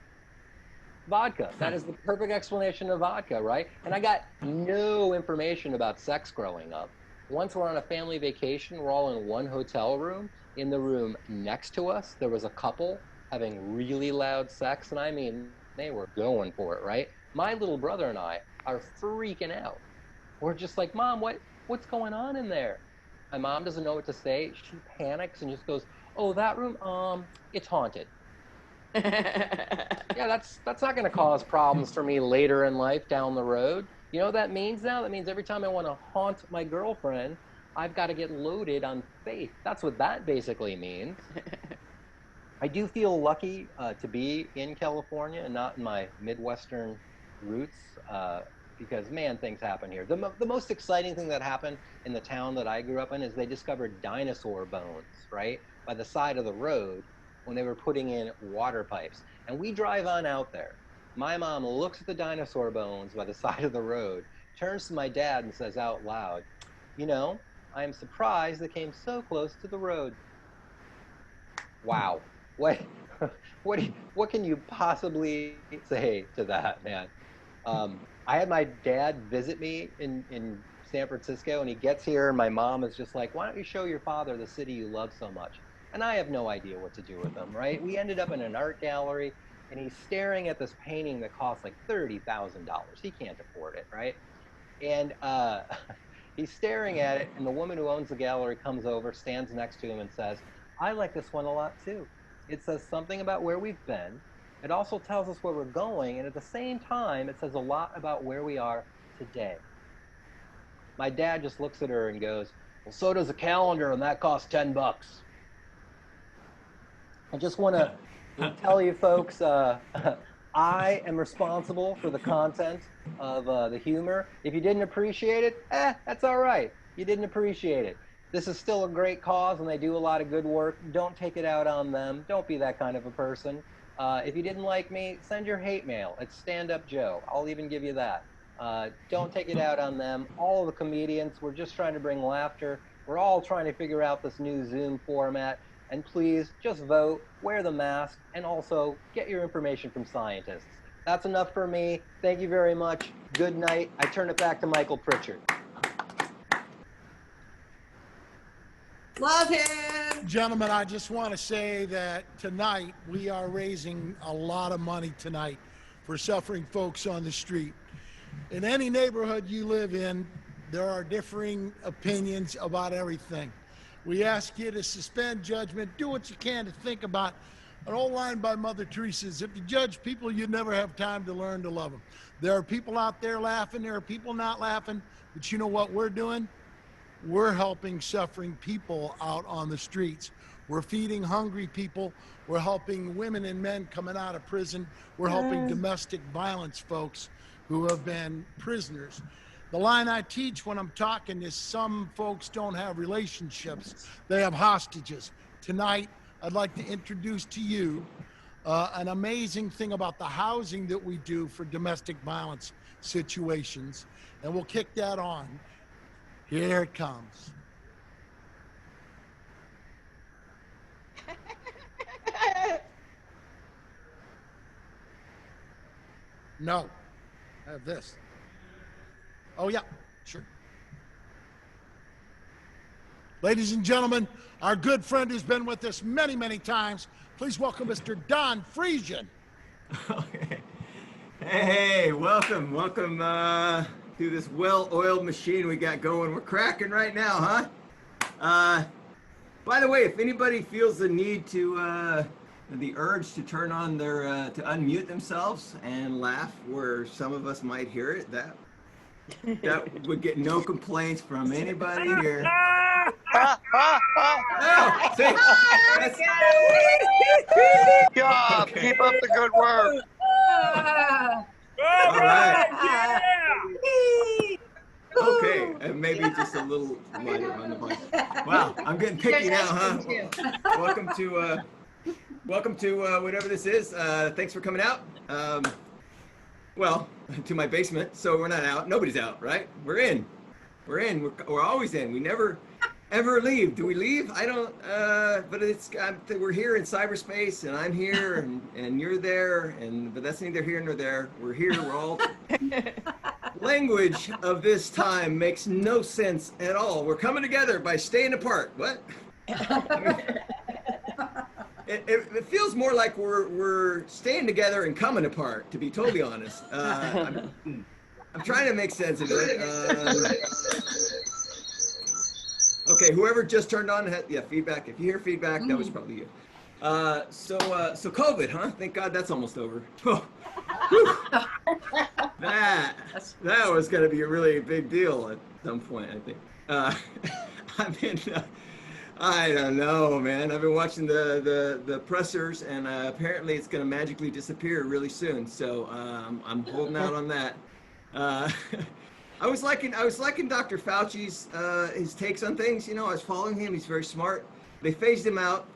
Vodka. That is the perfect explanation of vodka, right? And I got no information about sex growing up. Once we're on a family vacation, we're all in one hotel room. In the room next to us, there was a couple having really loud sex, and I mean, they were going for it, right? My little brother and I are freaking out. We're just like, Mom, what's going on in there? My mom doesn't know what to say. She panics and just goes, oh, that room, it's haunted. Yeah, that's not going to cause problems for me later in life down the road. You know what that means now? That means every time I want to haunt my girlfriend, I've got to get loaded on faith. That's what that basically means. I do feel lucky to be in California and not in my Midwestern roots because, man, things happen here. The most exciting thing that happened in the town that I grew up in is they discovered dinosaur bones, right, by the side of the road when they were putting in water pipes. And we drive on out there. My mom looks at the dinosaur bones by the side of the road, turns to my dad and says out loud, you know, I am surprised they came so close to the road. Wow. What can you possibly say to that, man? I had my dad visit me in San Francisco, and he gets here, and my mom is just like, why don't you show your father the city you love so much? And I have no idea what to do with him, right? We ended up in an art gallery, and he's staring at this painting that costs like $30,000. He can't afford it, right? And he's staring at it, and the woman who owns the gallery comes over, stands next to him, and says, I like this one a lot too. It says something about where we've been. It also tells us where we're going, and at the same time, it says a lot about where we are today. My dad just looks at her and goes, well, so does a calendar, and that costs $10. I just want to tell you folks, I am responsible for the content of the humor. If you didn't appreciate it, that's all right. You didn't appreciate it. This is still a great cause, and they do a lot of good work. Don't take it out on them. Don't be that kind of a person. If you didn't like me, send your hate mail. It's Stand Up Joe. I'll even give you that. Don't take it out on them. All of the comedians, we're just trying to bring laughter. We're all trying to figure out this new Zoom format. And please just vote, wear the mask, and also get your information from scientists. That's enough for me. Thank you very much. Good night. I turn it back to Michael Pritchard. Love him. Gentlemen, I just want to say that tonight we are raising a lot of money tonight for suffering folks on the street. In any neighborhood you live in, there are differing opinions about everything. We ask you to suspend judgment, do what you can to think about. An old line by Mother Teresa is, if you judge people, you never have time to learn to love them. There are people out there laughing, there are people not laughing, but you know what we're doing? We're helping suffering people out on the streets. We're feeding hungry people. We're helping women and men coming out of prison. We're helping domestic violence folks who have been prisoners. The line I teach when I'm talking is some folks don't have relationships. They have hostages. Tonight, I'd like to introduce to you an amazing thing about the housing that we do for domestic violence situations. And we'll kick that on. Here it comes. No, I have this. Oh yeah, sure. Ladies and gentlemen, our good friend who's been with us many, many times, please welcome Mr. Don Friesian. Okay. Hey, welcome to this well-oiled machine we got going. We're cracking right now, huh? By the way, if anybody feels the need to, the urge to turn on their, to unmute themselves and laugh where some of us might hear it, that would get no complaints from anybody here. Oh, see, that's... Good job. Okay. Keep up the good work. All right. Okay, and maybe just a little lighter on the voice. Wow, I'm getting picky now, huh? Welcome to welcome to whatever this is. Thanks for coming out. Well, to my basement. So we're not out. Nobody's out, right? We're in. We're in. We're always in. We never ever leave. Do we leave? I don't. But we're here in cyberspace, and I'm here, and you're there, but that's neither here nor there. We're here. We're all. Language of this time makes no sense at all. We're coming together by staying apart. What? It feels more like we're staying together and coming apart, to be totally honest. I'm trying to make sense of it. Okay, whoever just turned on, feedback. If you hear feedback, that was probably you. So COVID, huh? Thank God that's almost over. That was going to be a really big deal at some point, I think. I don't know, man. I've been watching the pressers, and apparently it's going to magically disappear really soon. So I'm holding out on that. I was liking Dr. Fauci's his takes on things. You know, I was following him. He's very smart. They phased him out,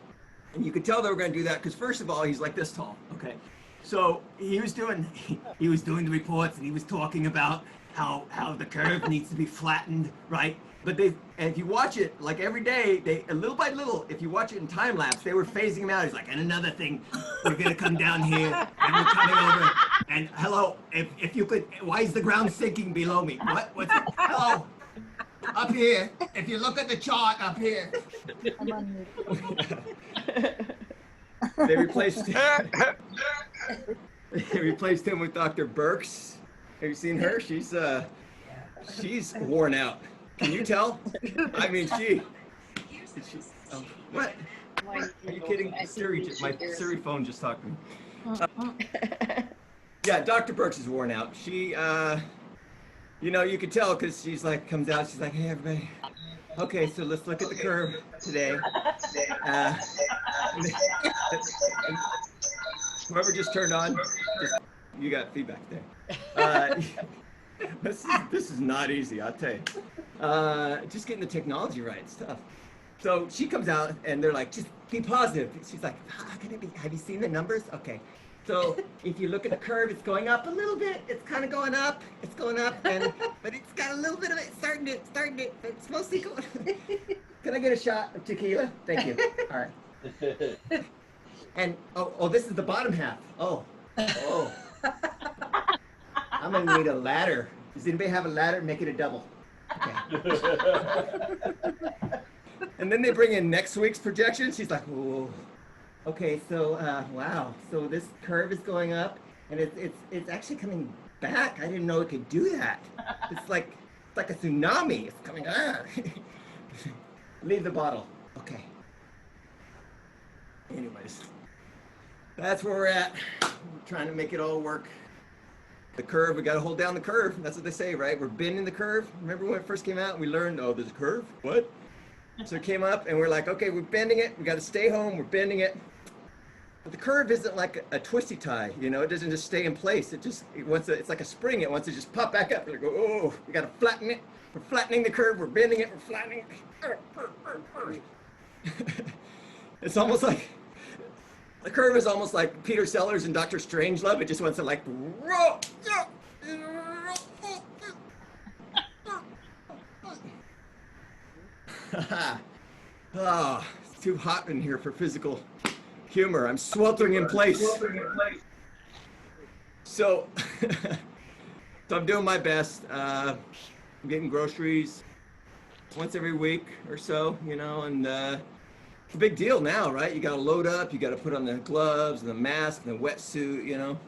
and you could tell they were going to do that because first of all, he's like this tall. Okay, so he was doing the reports, and he was talking about how the curve needs to be flattened, right? But if you watch it, like every day, they little by little, if you watch it in time lapse, they were phasing him out. He's like, and another thing, we're gonna come down here, and we're coming over, and hello, if you could, why is the ground sinking below me? What's it? Hello, up here. If you look at the chart up here. They replaced him with Dr. Birx. Have you seen her? She's worn out. Can you tell? I mean, what? Are you kidding? My Siri phone just talked to me. Yeah, Dr. Birx is worn out. She, you know, you could tell because she's like, comes out, she's like, hey, everybody. Okay, so let's look at the curve today. Whoever just turned on, you got feedback there. This is not easy, I'll tell you. Just getting the technology right, stuff. So she comes out and they're like, just be positive. She's like, have you seen the numbers? Okay. So if you look at the curve, it's going up a little bit. It's kind of going up. It's going up, but it's got a little bit of it starting to. It's mostly going. Can I get a shot of tequila? Thank you. All right. And oh, this is the bottom half. Oh. I'm gonna need a ladder. Does anybody have a ladder? Make it a double. Okay. And then they bring in next week's projection. She's like, oh, okay, so wow. So this curve is going up, and it's actually coming back. I didn't know it could do that. It's like a tsunami. It's coming. Leave the bottle. Okay. Anyways, that's where we're at. We're trying to make it all work. The curve, we got to hold down the curve. That's what they say, right? We're bending the curve. Remember when it first came out, we learned, oh, there's a curve? What? So it came up and we're like, okay, we're bending it. We got to stay home. We're bending it. But the curve isn't like a twisty tie, you know, it doesn't just stay in place. It's like a spring. It wants to just pop back up. We go, oh, we got to flatten it. We're flattening the curve. We're bending it. We're flattening it. It's almost like, the curve is almost like Peter Sellers and Dr. Strangelove. It just wants to like, oh, it's too hot in here for physical humor. I'm sweltering in place. So, so I'm doing my best. I'm getting groceries once every week or so, you know, and it's a big deal now, right? You got to load up, you got to put on the gloves and the mask and the wetsuit, you know.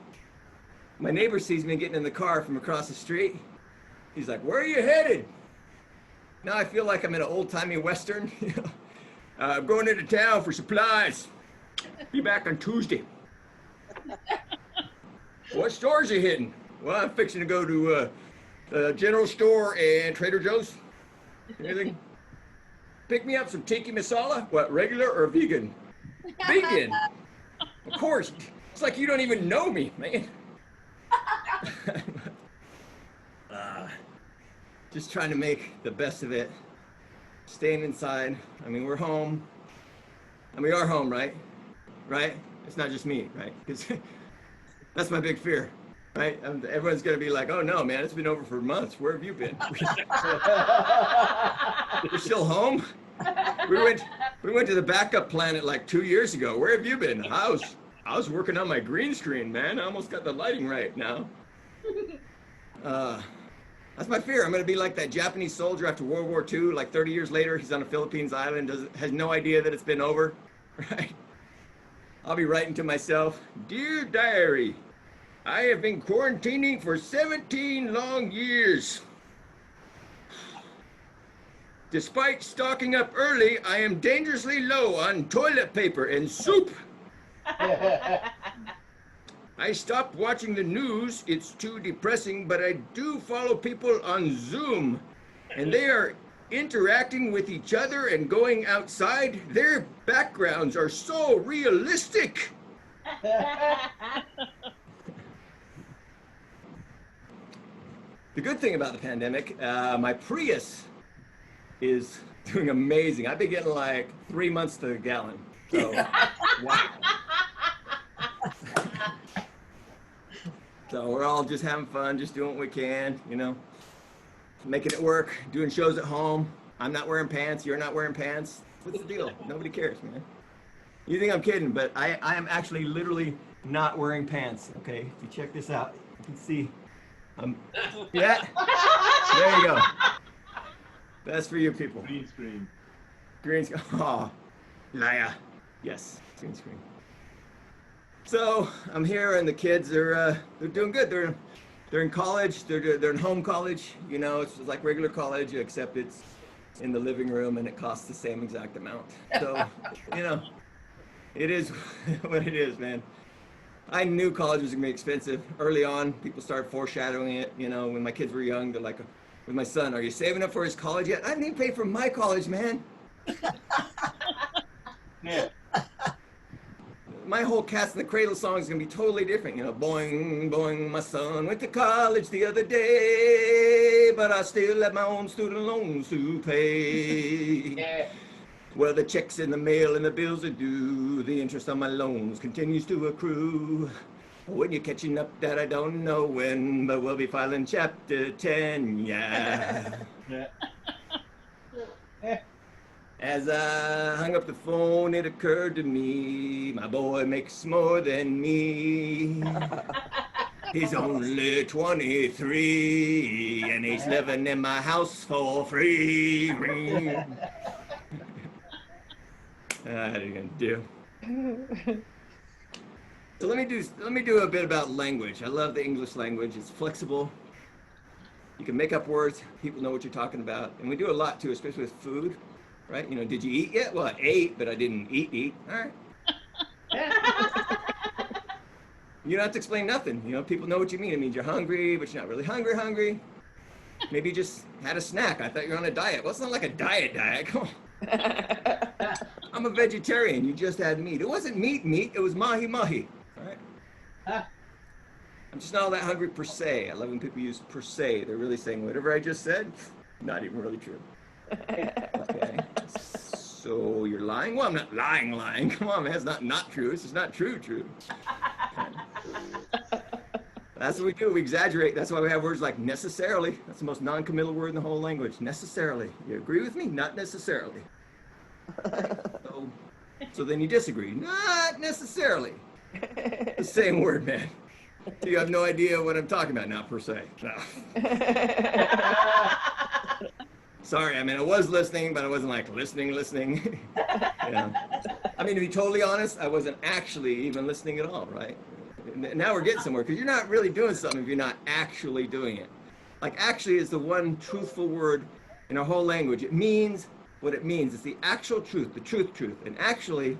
My neighbor sees me getting in the car from across the street. He's like, where are you headed? Now I feel like I'm in an old-timey Western. You know? I'm going into town for supplies. Be back on Tuesday. What stores are you hitting? Well, I'm fixing to go to the general store and Trader Joe's. Anything? Pick me up some tiki masala. What, regular or vegan? Vegan. Of course. It's like you don't even know me, man. Just trying to make the best of it. Staying inside. I mean, we're home. And we are home, right? Right? It's not just me, right? Because that's my big fear, right? Everyone's gonna be like, oh no, man, it's been over for months. Where have you been? You're still home? We went to the backup planet like 2 years ago. Where have you been? I was working on my green screen, man. I almost got the lighting right now. That's my fear. I'm going to be like that Japanese soldier after World War II, like 30 years later, he's on a Philippines island, has no idea that it's been over, right? I'll be writing to myself, "Dear diary, I have been quarantining for 17 long years. Despite stocking up early, I am dangerously low on toilet paper and soup. I stopped watching the news, it's too depressing, but I do follow people on Zoom, and they are interacting with each other and going outside. Their backgrounds are so realistic." The good thing about the pandemic, my Prius is doing amazing. I've been getting like 3 months to the gallon. So, wow. So we're all just having fun, just doing what we can, you know, making it work, doing shows at home. I'm not wearing pants, you're not wearing pants. What's the deal? Nobody cares, man. You think I'm kidding, but I am actually literally not wearing pants. Okay, if you check this out, you can see, yeah, there you go. That's for you people. Green screen. Green screen, oh, liar. Yes, green screen. So I'm here, and the kids they're doing good. They're in college. They're in home college. You know, it's like regular college, except it's in the living room, and it costs the same exact amount. So, you know, it is what it is, man. I knew college was gonna be expensive early on. People started foreshadowing it. You know, when my kids were young, they're like, with my son, "Are you saving up for his college yet?" I didn't even pay for my college, man. Yeah. My whole Cats in the Cradle song is gonna be totally different. You know, boing, boing, my son went to college the other day, but I still have my own student loans to pay. Yeah. Well, the checks in the mail and the bills are due. The interest on my loans continues to accrue. When you're catching up, that I don't know when, but we'll be filing chapter 10, yeah. As I hung up the phone, it occurred to me, my boy makes more than me. He's only 23, and he's living in my house for free. What are you gonna do? So let me do a bit about language. I love the English language. It's flexible. You can make up words. People know what you're talking about, and we do a lot too, especially with food. Right? You know, did you eat yet? Well, I ate, but I didn't eat. All right. You don't have to explain nothing. You know, people know what you mean. It means you're hungry, but you're not really hungry. Maybe you just had a snack. I thought you were on a diet. Well, it's not like a diet. Come on. I'm a vegetarian. You just had meat. It wasn't meat. It was mahi. All right. I'm just not all that hungry per se. I love when people use per se. They're really saying whatever I just said, not even really true. Okay. So you're lying? Well, I'm not lying. Come on, man. It's not true. It's just not true. That's what we do. We exaggerate. That's why we have words like necessarily. That's the most non-committal word in the whole language. Necessarily. You agree with me? Not necessarily. So then you disagree. Not necessarily. The same word, man. You have no idea what I'm talking about now, per se. No. Sorry, I mean, I was listening, but I wasn't like listening. Yeah. I mean, to be totally honest, I wasn't actually even listening at all, right? Now we're getting somewhere, because you're not really doing something if you're not actually doing it. Like, actually is the one truthful word in our whole language. It means what it means. It's the actual truth, the truth. And actually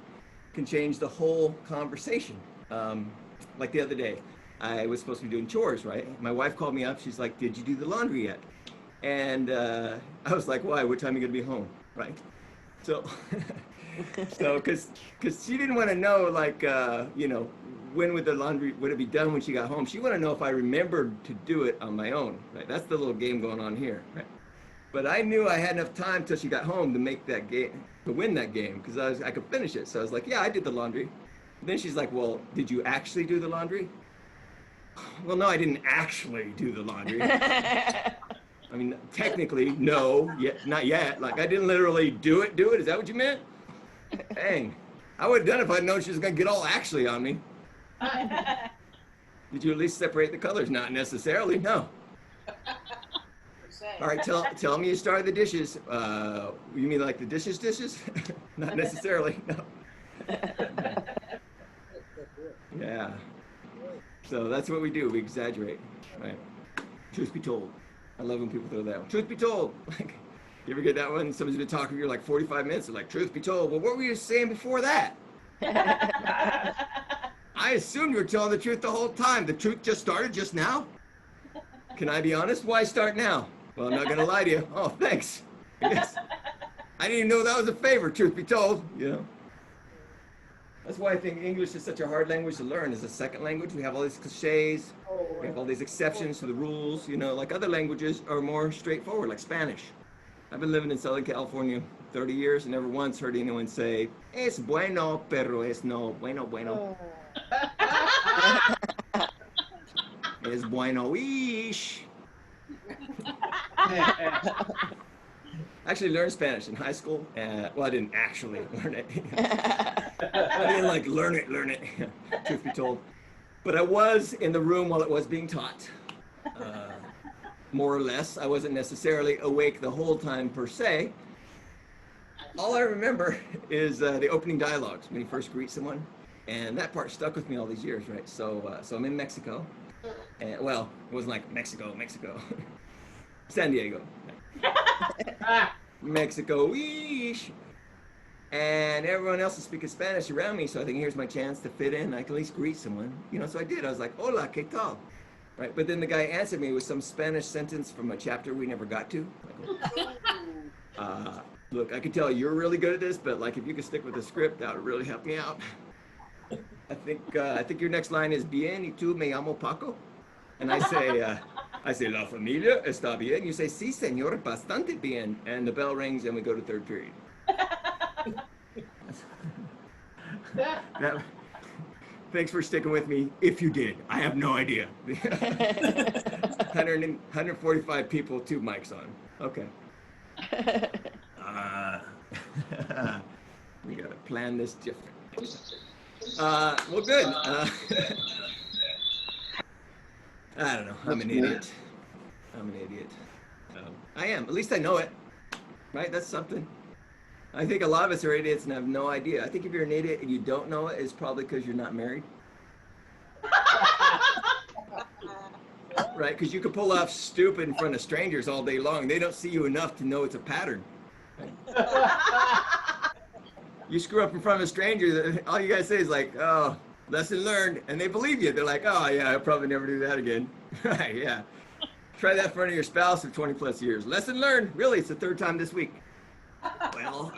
can change the whole conversation. Like the other day, I was supposed to be doing chores, right? My wife called me up. She's like, "Did you do the laundry yet?" And I was like, "Why? What time are you gonna be home?" Right? So, because she didn't want to know, like, you know, when would it be done when she got home? She wanted to know if I remembered to do it on my own, right? That's the little game going on here, right? But I knew I had enough time till she got home to make that game, to win that game, because I could finish it. So I was like, "Yeah, I did the laundry." Then she's like, well, did you actually do the laundry? Well, no, I didn't actually do the laundry. I mean, technically, no, yet, not yet. Like, I didn't literally do it. Is that what you meant? Dang, I would have done it if I'd known she was going to get all actually on me. Did you at least separate the colors? Not necessarily, no. All right, tell me you started the dishes. You mean like the dishes? Not necessarily, no. Yeah. So that's what we do. We exaggerate, right? Truth be told. I love when people throw that one. Truth be told. Like, you ever get that one? Somebody's been talking to you like 45 minutes. They're like, truth be told. Well, what were you saying before that? I assumed you were telling the truth the whole time. The truth just started just now? Can I be honest? Why start now? Well, I'm not going to lie to you. Oh, thanks. Yes. I didn't even know that was a favor, truth be told, you know. That's why I think English is such a hard language to learn as a second language. We have all these cliches. We have all these exceptions to the rules, you know, like other languages are more straightforward, like Spanish. I've been living in Southern California 30 years and never once heard anyone say, es bueno, pero es no bueno. Es bueno-ish. Actually learned Spanish in high school. Well, I didn't actually learn it. I didn't like learn it, truth be told. But I was in the room while it was being taught. More or less. I wasn't necessarily awake the whole time per se. All I remember is the opening dialogues when you first greet someone. And that part stuck with me all these years, right? So I'm in Mexico. And, well, it wasn't like Mexico. San Diego. Mexico-ish. And everyone else is speaking Spanish around me, so I think here's my chance to fit in. I can at least greet someone. You know, so I did. I was like, hola, ¿qué tal? Right? But then the guy answered me with some Spanish sentence from a chapter we never got to. Look, I can tell you're really good at this, but like if you could stick with the script, that would really help me out. I think your next line is bien y tú me llamo Paco. And I say, la familia está bien. You say, sí, señor, bastante bien. And the bell rings and we go to third period. Thanks for sticking with me. If you did, I have no idea. 145 people, 2 mics on. Okay. We gotta plan this different. Well, good. I don't know. I'm an idiot. I am. At least I know it. Right? That's something. I think a lot of us are idiots and have no idea. I think if you're an idiot and you don't know it, it's probably because you're not married. Right? Because you can pull off stupid in front of strangers all day long. They don't see you enough to know it's a pattern. You screw up in front of a stranger, all you guys say is like, oh, lesson learned. And they believe you. They're like, oh, yeah, I'll probably never do that again. Right, yeah. Try that in front of your spouse for 20 plus years. Lesson learned. Really, it's the 3rd time this week. Well,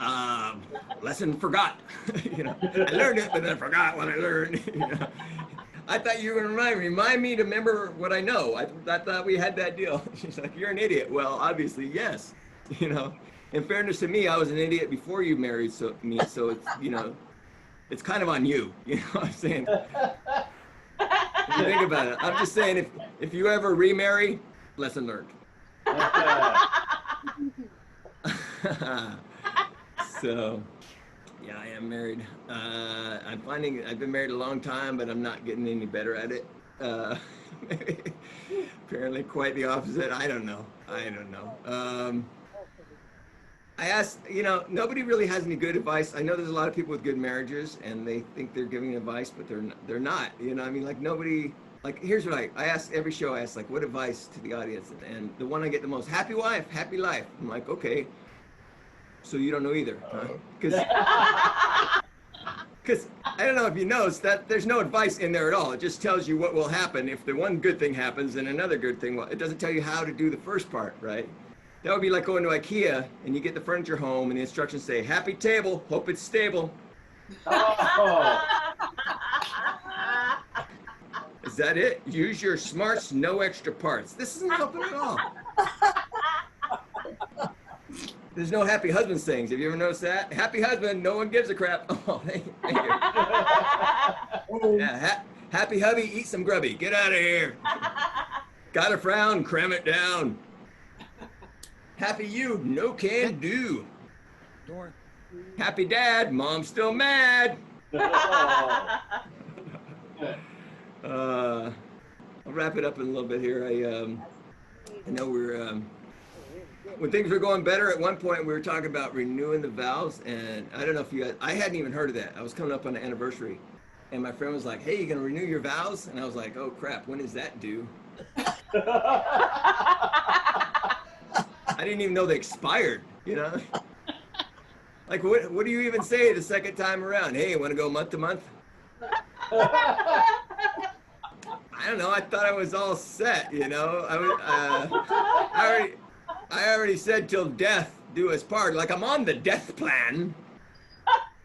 lesson forgot. You know, I learned it, but then I forgot what I learned. You know? I thought you were going to remind me to remember what I know. I thought we had that deal. She's like, you're an idiot. Well, obviously, yes. You know, in fairness to me, I was an idiot before you married me. So it's, you know, it's kind of on you. You know what I'm saying? If you think about it, I'm just saying, if you ever remarry, lesson learned. So, yeah, I am married. I'm finding I've been married a long time, but I'm not getting any better at it. Apparently quite the opposite. I don't know. I asked, you know, nobody really has any good advice. I know there's a lot of people with good marriages and they think they're giving advice, but they're not, you know. I mean, like nobody, like here's what I ask every show. I ask like, what advice to the audience? And the one I get the most, happy wife, happy life. I'm like, okay, so you don't know either, huh? Because I don't know if you noticed that there's no advice in there at all. It just tells you what will happen if the one good thing happens and another good thing. Well, it doesn't tell you how to do the first part, right? That would be like going to IKEA and you get the furniture home and the instructions say, happy table, hope it's stable. Oh. Is that it? Use your smarts, no extra parts. This isn't helping at all. There's no happy husband sayings. Have you ever noticed that? Happy husband, no one gives a crap. Oh, thank you. Yeah, happy hubby, eat some grubby. Get out of here. Got a frown, cram it down. Happy you, no can do. Happy dad, mom's still mad. I'll wrap it up in a little bit here. I know we're when things were going better at one point, we were talking about renewing the vows, and I don't know if you guys, I hadn't even heard of that. I was coming up on an anniversary, and my friend was like, "Hey, you gonna renew your vows?" And I was like, "Oh crap, when is that due?" I didn't even know they expired, you know? Like, what do you even say the second time around? Hey, want to go month to month? I don't know. I thought I was all set, you know? I already said till death do us part. Like, I'm on the death plan.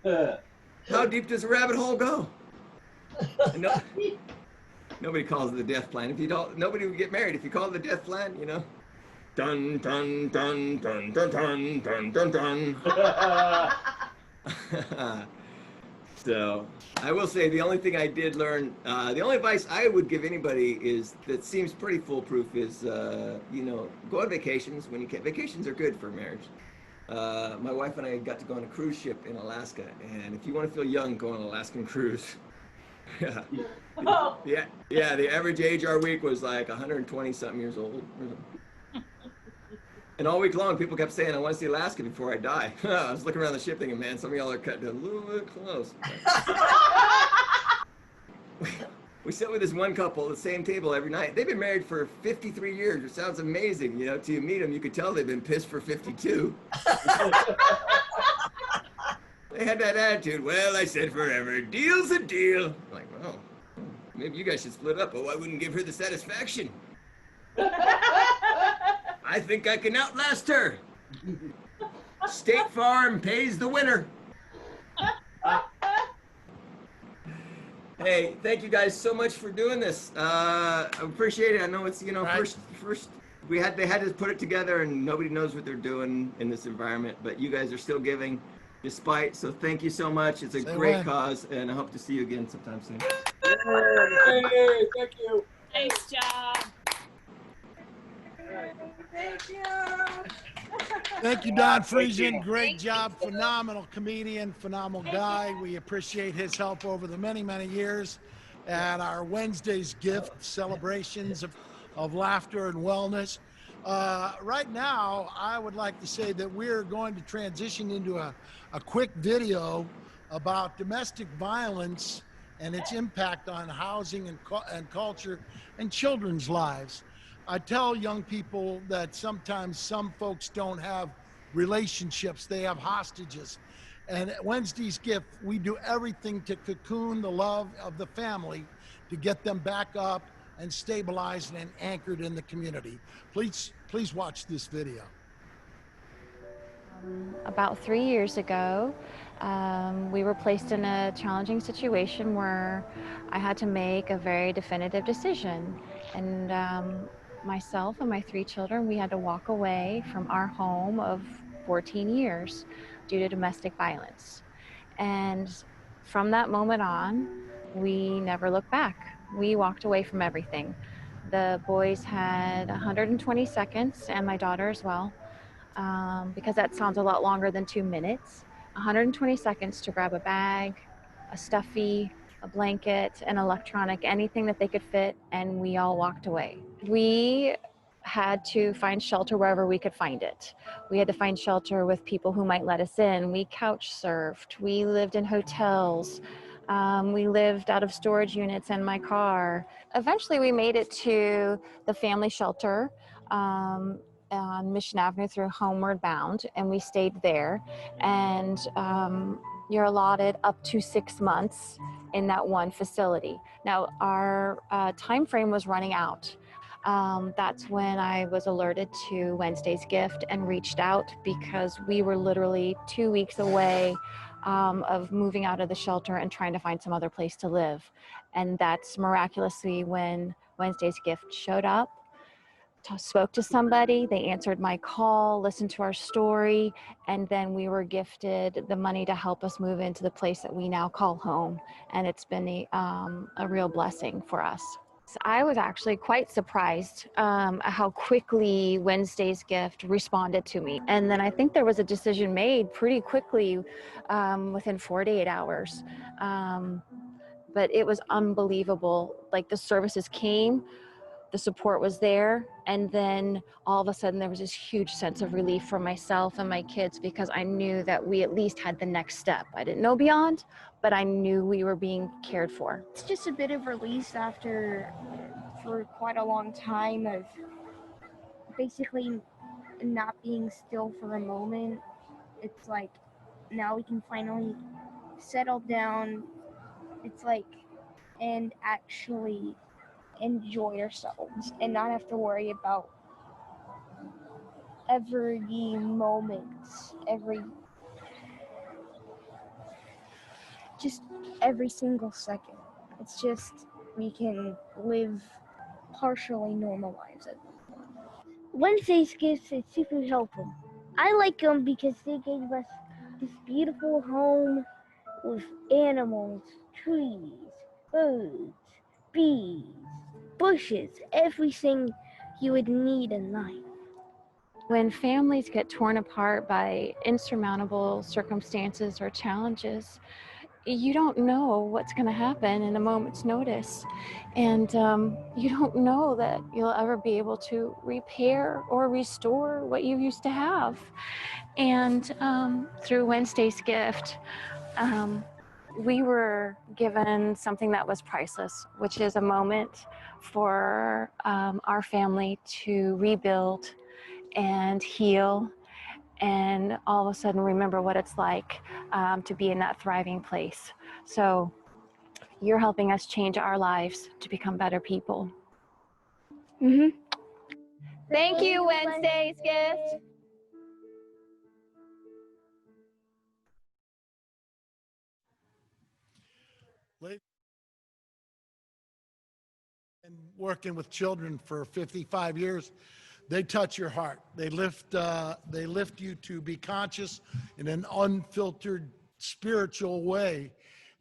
How deep does a rabbit hole go? No, nobody calls it the death plan. If you don't, nobody would get married if you call it the death plan, you know? Dun dun dun dun dun dun dun dun dun. So I will say the only thing I did learn, the only advice I would give anybody is that seems pretty foolproof is, you know, go on vacations when you can. Vacations are good for marriage. My wife and I got to go on a cruise ship in Alaska, and if you want to feel young, go on an Alaskan cruise. Yeah, the average age our week was like 120 something years old. And all week long, people kept saying, "I want to see Alaska before I die." I was looking around the ship thinking, man, some of y'all are cutting it a little bit close. We sit with this one couple at the same table every night. They've been married for 53 years. It sounds amazing. You know, till you meet them, you could tell they've been pissed for 52. They had that attitude. Well, I said forever. Deal's a deal. I'm like, well, maybe you guys should split up. Oh, I wouldn't give her the satisfaction. I think I can outlast her. State Farm pays the winner. Hey, thank you guys so much for doing this. I appreciate it. I know it's, you know, first they had to put it together, and nobody knows what they're doing in this environment, but you guys are still giving despite. So thank you so much. It's a great cause, and I hope to see you again sometime soon. Hey, thank you. Nice job. Thank you. Thank you, Don Friesian. Great job. Phenomenal comedian, phenomenal guy. We appreciate his help over the many, many years at our Wednesday's gift celebrations of laughter and wellness. Right now, I would like to say that we're going to transition into a quick video about domestic violence and its impact on housing and culture and children's lives. I tell young people that sometimes some folks don't have relationships, they have hostages. And at Wednesday's Gift, we do everything to cocoon the love of the family to get them back up and stabilized and anchored in the community. Please watch this video. About 3 years ago, we were placed in a challenging situation where I had to make a very definitive decision. And myself and my 3 children, we had to walk away from our home of 14 years due to domestic violence. And from that moment on, we never looked back. We walked away from everything. The boys had 120 seconds, and my daughter as well, because that sounds a lot longer than 2 minutes. 120 seconds to grab a bag, a stuffy, a blanket, an electronic, anything that they could fit, and we all walked away. We had to find shelter wherever we could find it. We had to find shelter with people who might let us in. We couch surfed. We lived in hotels. We lived out of storage units in my car. Eventually, we made it to the family shelter on Mission Avenue through Homeward Bound, and we stayed there. And you're allotted up to 6 months in that one facility. Now, our time frame was running out. That's when I was alerted to Wednesday's Gift and reached out because we were literally 2 weeks away of moving out of the shelter and trying to find some other place to live. And that's miraculously when Wednesday's Gift showed up. spoke to somebody, they answered my call, listened to our story, and then we were gifted the money to help us move into the place that we now call home. And it's been a real blessing for us. So I was actually quite surprised at how quickly Wednesday's Gift responded to me. And then I think there was a decision made pretty quickly within 48 hours. But it was unbelievable. Like the services came, the support was there, and then all of a sudden there was this huge sense of relief for myself and my kids because I knew that we at least had the next step. I didn't know beyond, but I knew we were being cared for. It's just a bit of release after for quite a long time of basically not being still for a moment. It's like now we can finally settle down. It's like and actually enjoy ourselves and not have to worry about every moment, just every single second. It's just we can live partially normal lives at this point. Wednesday's gifts are super helpful. I like them because they gave us this beautiful home with animals, trees, birds, bees, bushes, everything you would need in life. When families get torn apart by insurmountable circumstances or challenges, you don't know what's going to happen in a moment's notice. And you don't know that you'll ever be able to repair or restore what you used to have. And through Wednesday's Gift, we were given something that was priceless, which is a moment for our family to rebuild and heal and all of a sudden remember what it's like to be in that thriving place. So you're helping us change our lives to become better people. Mm-hmm. Thank you, Wednesday's Gift. And working with children for 55 years, they touch your heart. They lift you to be conscious in an unfiltered spiritual way.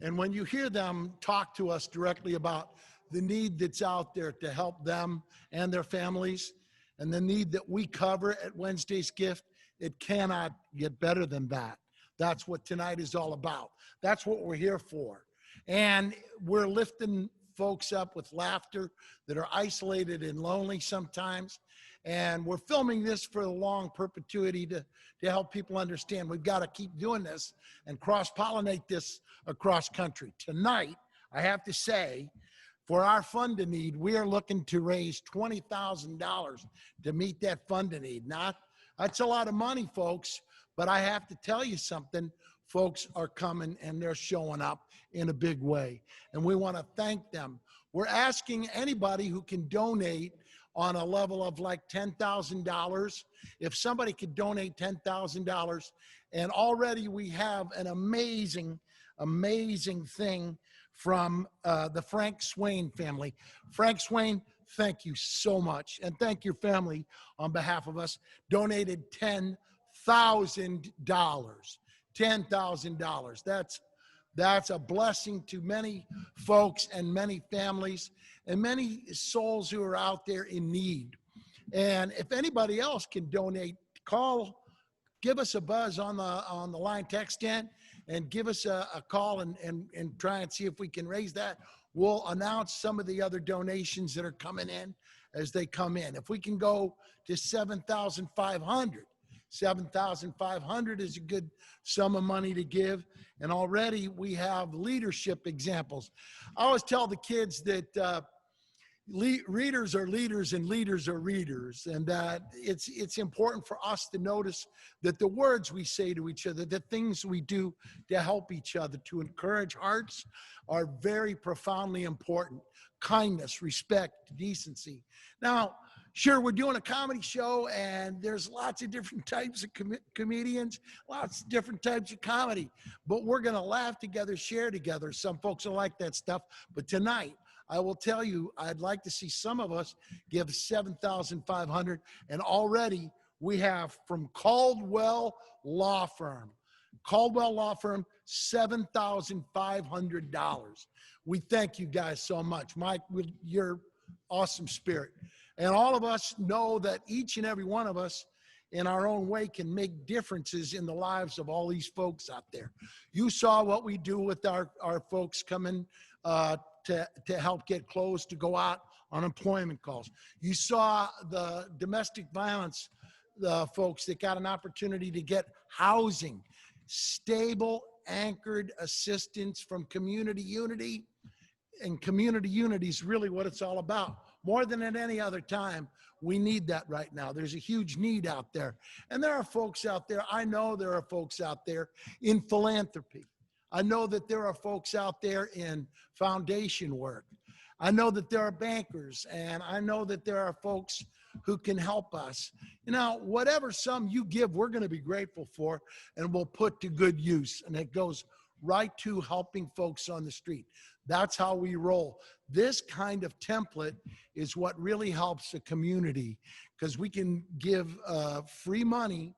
And when you hear them talk to us directly about the need that's out there to help them and their families, and the need that we cover at Wednesday's Gift, it cannot get better than that. That's what tonight is all about. That's what we're here for. And we're lifting folks up with laughter that are isolated and lonely sometimes. And we're filming this for the long perpetuity to help people understand we've got to keep doing this and cross-pollinate this across country. Tonight, I have to say, for our fund to need, we are looking to raise $20,000 to meet that fund to need. That's a lot of money, folks, but I have to tell you something. Folks are coming and they're showing up in a big way, and we want to thank them. We're asking anybody who can donate on a level of like $10,000. If somebody could donate $10,000, and already we have an amazing thing from the Frank Swain family. Frank Swain, thank you so much, and thank your family on behalf of us, donated $10,000. $10,000. That's a blessing to many folks and many families and many souls who are out there in need. And if anybody else can donate, give us a buzz on the line text in and give us a call and try and see if we can raise that. We'll announce some of the other donations that are coming in as they come in. If we can go to 7,500, 7,500 is a good sum of money to give. And already we have leadership examples. I always tell the kids that readers are leaders and leaders are readers, and that it's important for us to notice that the words we say to each other, the things we do to help each other, to encourage hearts, are very profoundly important. Kindness, respect, decency. Now, sure, we're doing a comedy show, and there's lots of different types of comedians, lots of different types of comedy, but we're going to laugh together, share together. Some folks will like that stuff, but tonight, I will tell you, I'd like to see some of us give 7,500, and already we have from Caldwell Law Firm, $7,500. We thank you guys so much. Mike, with your awesome spirit. And all of us know that each and every one of us in our own way can make differences in the lives of all these folks out there. You saw what we do with our folks coming to help get clothes to go out on employment calls. You saw the domestic violence folks that got an opportunity to get housing, stable, anchored assistance from Community Unity. And Community Unity is really what it's all about. More than at any other time, we need that right now. There's a huge need out there. And there are folks out there, I know there are folks out there in philanthropy. I know that there are folks out there in foundation work. I know that there are bankers, and I know that there are folks who can help us. You know, whatever sum you give, we're going to be grateful for, and we'll put to good use. And it goes right to helping folks on the street. That's how we roll. This kind of template is what really helps a community, because we can give free money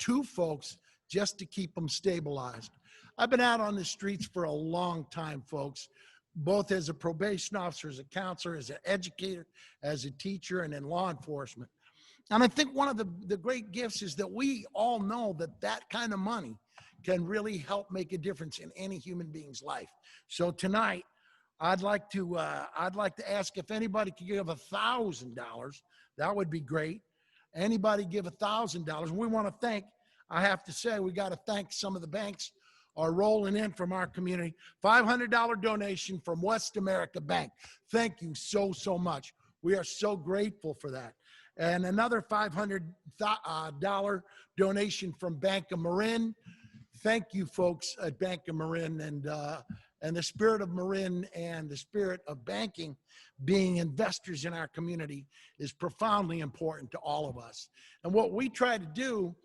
to folks just to keep them stabilized. I've been out on the streets for a long time, folks, both as a probation officer, as a counselor, as an educator, as a teacher, and in law enforcement. And I think one of the great gifts is that we all know that that kind of money can really help make a difference in any human being's life. So tonight, I'd like to ask if anybody could give $1,000. That would be great. Anybody give $1,000. We want to thank, I have to say, we got to thank some of the banks are rolling in from our community. $500 donation from West America Bank. Thank you so, so much. We are so grateful for that. And another $500 donation from Bank of Marin. Thank you, folks at Bank of Marin. And the spirit of Marin and the spirit of banking being investors in our community is profoundly important to all of us. And what we try to do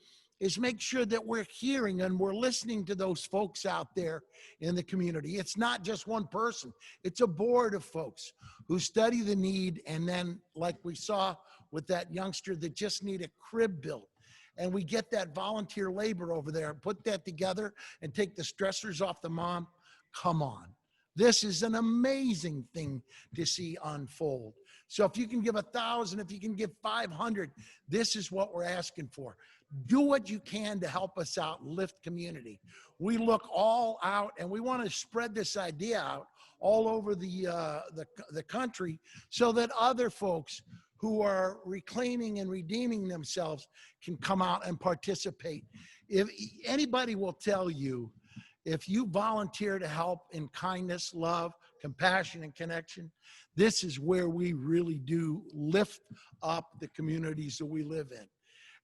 is make sure that we're hearing and we're listening to those folks out there in the community. It's not just one person. It's a board of folks who study the need, and then, like we saw with that youngster that just need a crib built, and we get that volunteer labor over there and put that together and take the stressors off the mom. Come on. This is an amazing thing to see unfold. So if you can give 1,000, if you can give 500, this is what we're asking for. Do what you can to help us out, lift community. We look all out, and we want to spread this idea out all over the country so that other folks who are reclaiming and redeeming themselves can come out and participate. If anybody will tell you, if you volunteer to help in kindness, love, compassion, and connection, this is where we really do lift up the communities that we live in.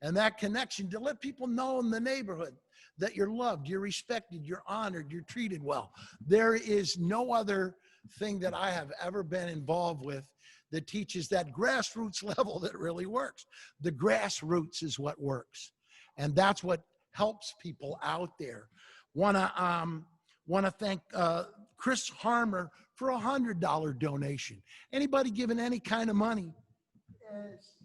And that connection to let people know in the neighborhood that you're loved, you're respected, you're honored, you're treated well. There is no other thing that I have ever been involved with that teaches that grassroots level that really works. The grassroots is what works. And that's what helps people out there. Want to thank Chris Harmer for a $100 donation. Anybody giving any kind of money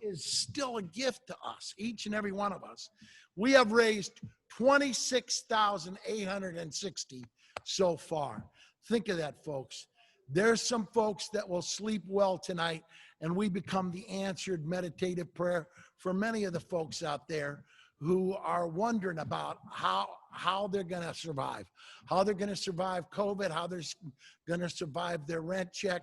is still a gift to us, each and every one of us. We have raised $26,860 so far. Think of that, folks. There's some folks that will sleep well tonight, and we become the answered meditative prayer for many of the folks out there who are wondering about how they're going to survive, how they're going to survive COVID, how they're going to survive their rent check,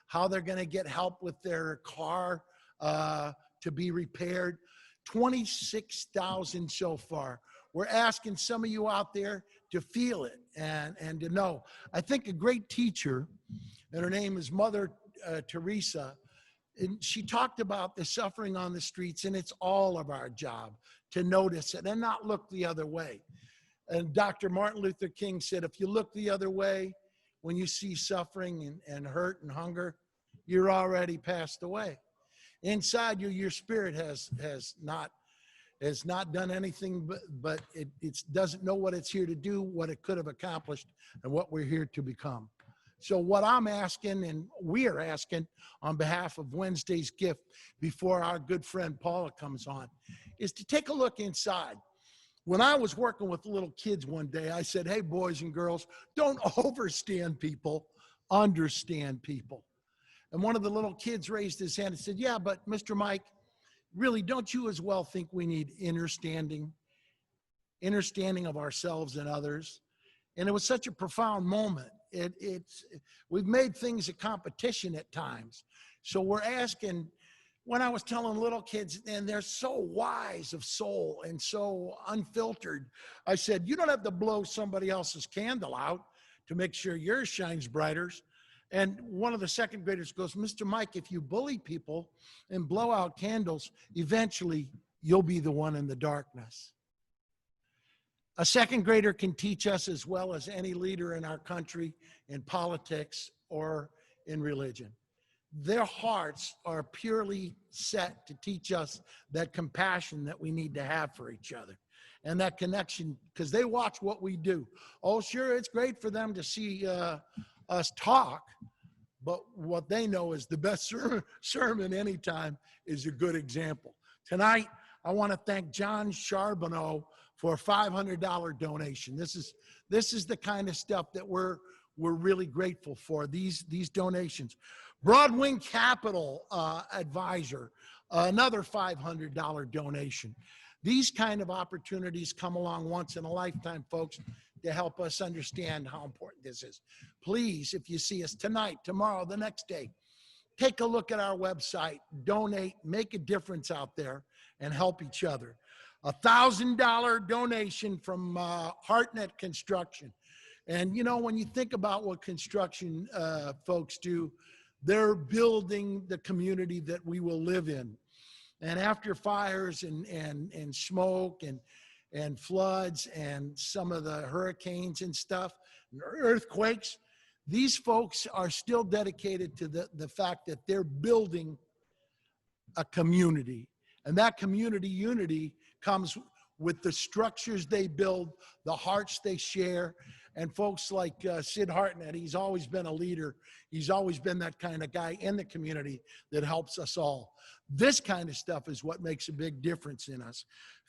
how they're going to get help with their car to be repaired. 26,000 so far. We're asking some of you out there to feel it and to know. I think a great teacher, and her name is Mother Teresa, and she talked about the suffering on the streets, and it's all of our job to notice it and not look the other way. And Dr. Martin Luther King said, if you look the other way when you see suffering and hurt and hunger, you're already passed away. Inside you, your spirit has not done anything, but it doesn't know what it's here to do, what it could have accomplished, and what we're here to become. So what I'm asking, and we are asking on behalf of Wednesday's Gift before our good friend Paula comes on, is to take a look inside. When I was working with little kids one day, I said, hey, boys and girls, don't overstand people, understand people. And one of the little kids raised his hand and said, yeah, but Mr. Mike, really, don't you as well think we need understanding of ourselves and others? And it was such a profound moment. We've made things a competition at times. So we're asking, when I was telling little kids, and they're so wise of soul and so unfiltered, I said, you don't have to blow somebody else's candle out to make sure yours shines brighter. And one of the second graders goes, Mr. Mike, if you bully people and blow out candles, eventually you'll be the one in the darkness. A second grader can teach us as well as any leader in our country, in politics or in religion. Their hearts are purely set to teach us that compassion that we need to have for each other and that connection, because they watch what we do. Oh, sure, it's great for them to see us talk, but what they know is the best sermon anytime is a good example. Tonight, I want to thank John Charbonneau for a $500 donation. This is the kind of stuff that we're really grateful for, these donations. Broadwing Capital Advisor, another $500 donation. These kind of opportunities come along once in a lifetime, folks, to help us understand how important this is. Please, if you see us tonight, tomorrow, the next day, take a look at our website, donate, make a difference out there, and help each other. A $1,000 donation from Hartnett Construction. And you know, when you think about what construction folks do, they're building the community that we will live in. And after fires and smoke and floods and some of the hurricanes and stuff, and earthquakes, these folks are still dedicated to the fact that they're building a community. And that community unity comes with the structures they build, the hearts they share. And folks like Sid Hartnett, he's always been a leader. He's always been that kind of guy in the community that helps us all. This kind of stuff is what makes a big difference in us.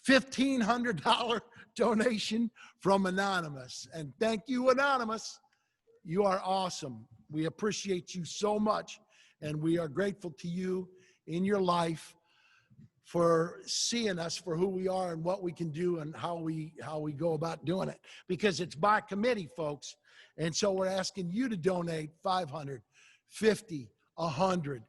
$1,500 donation from Anonymous. And thank you, Anonymous. You are awesome. We appreciate you so much. And we are grateful to you in your life for seeing us for who we are and what we can do and how we go about doing it, because it's by committee, folks. And so we're asking you to donate 500, 50, 100.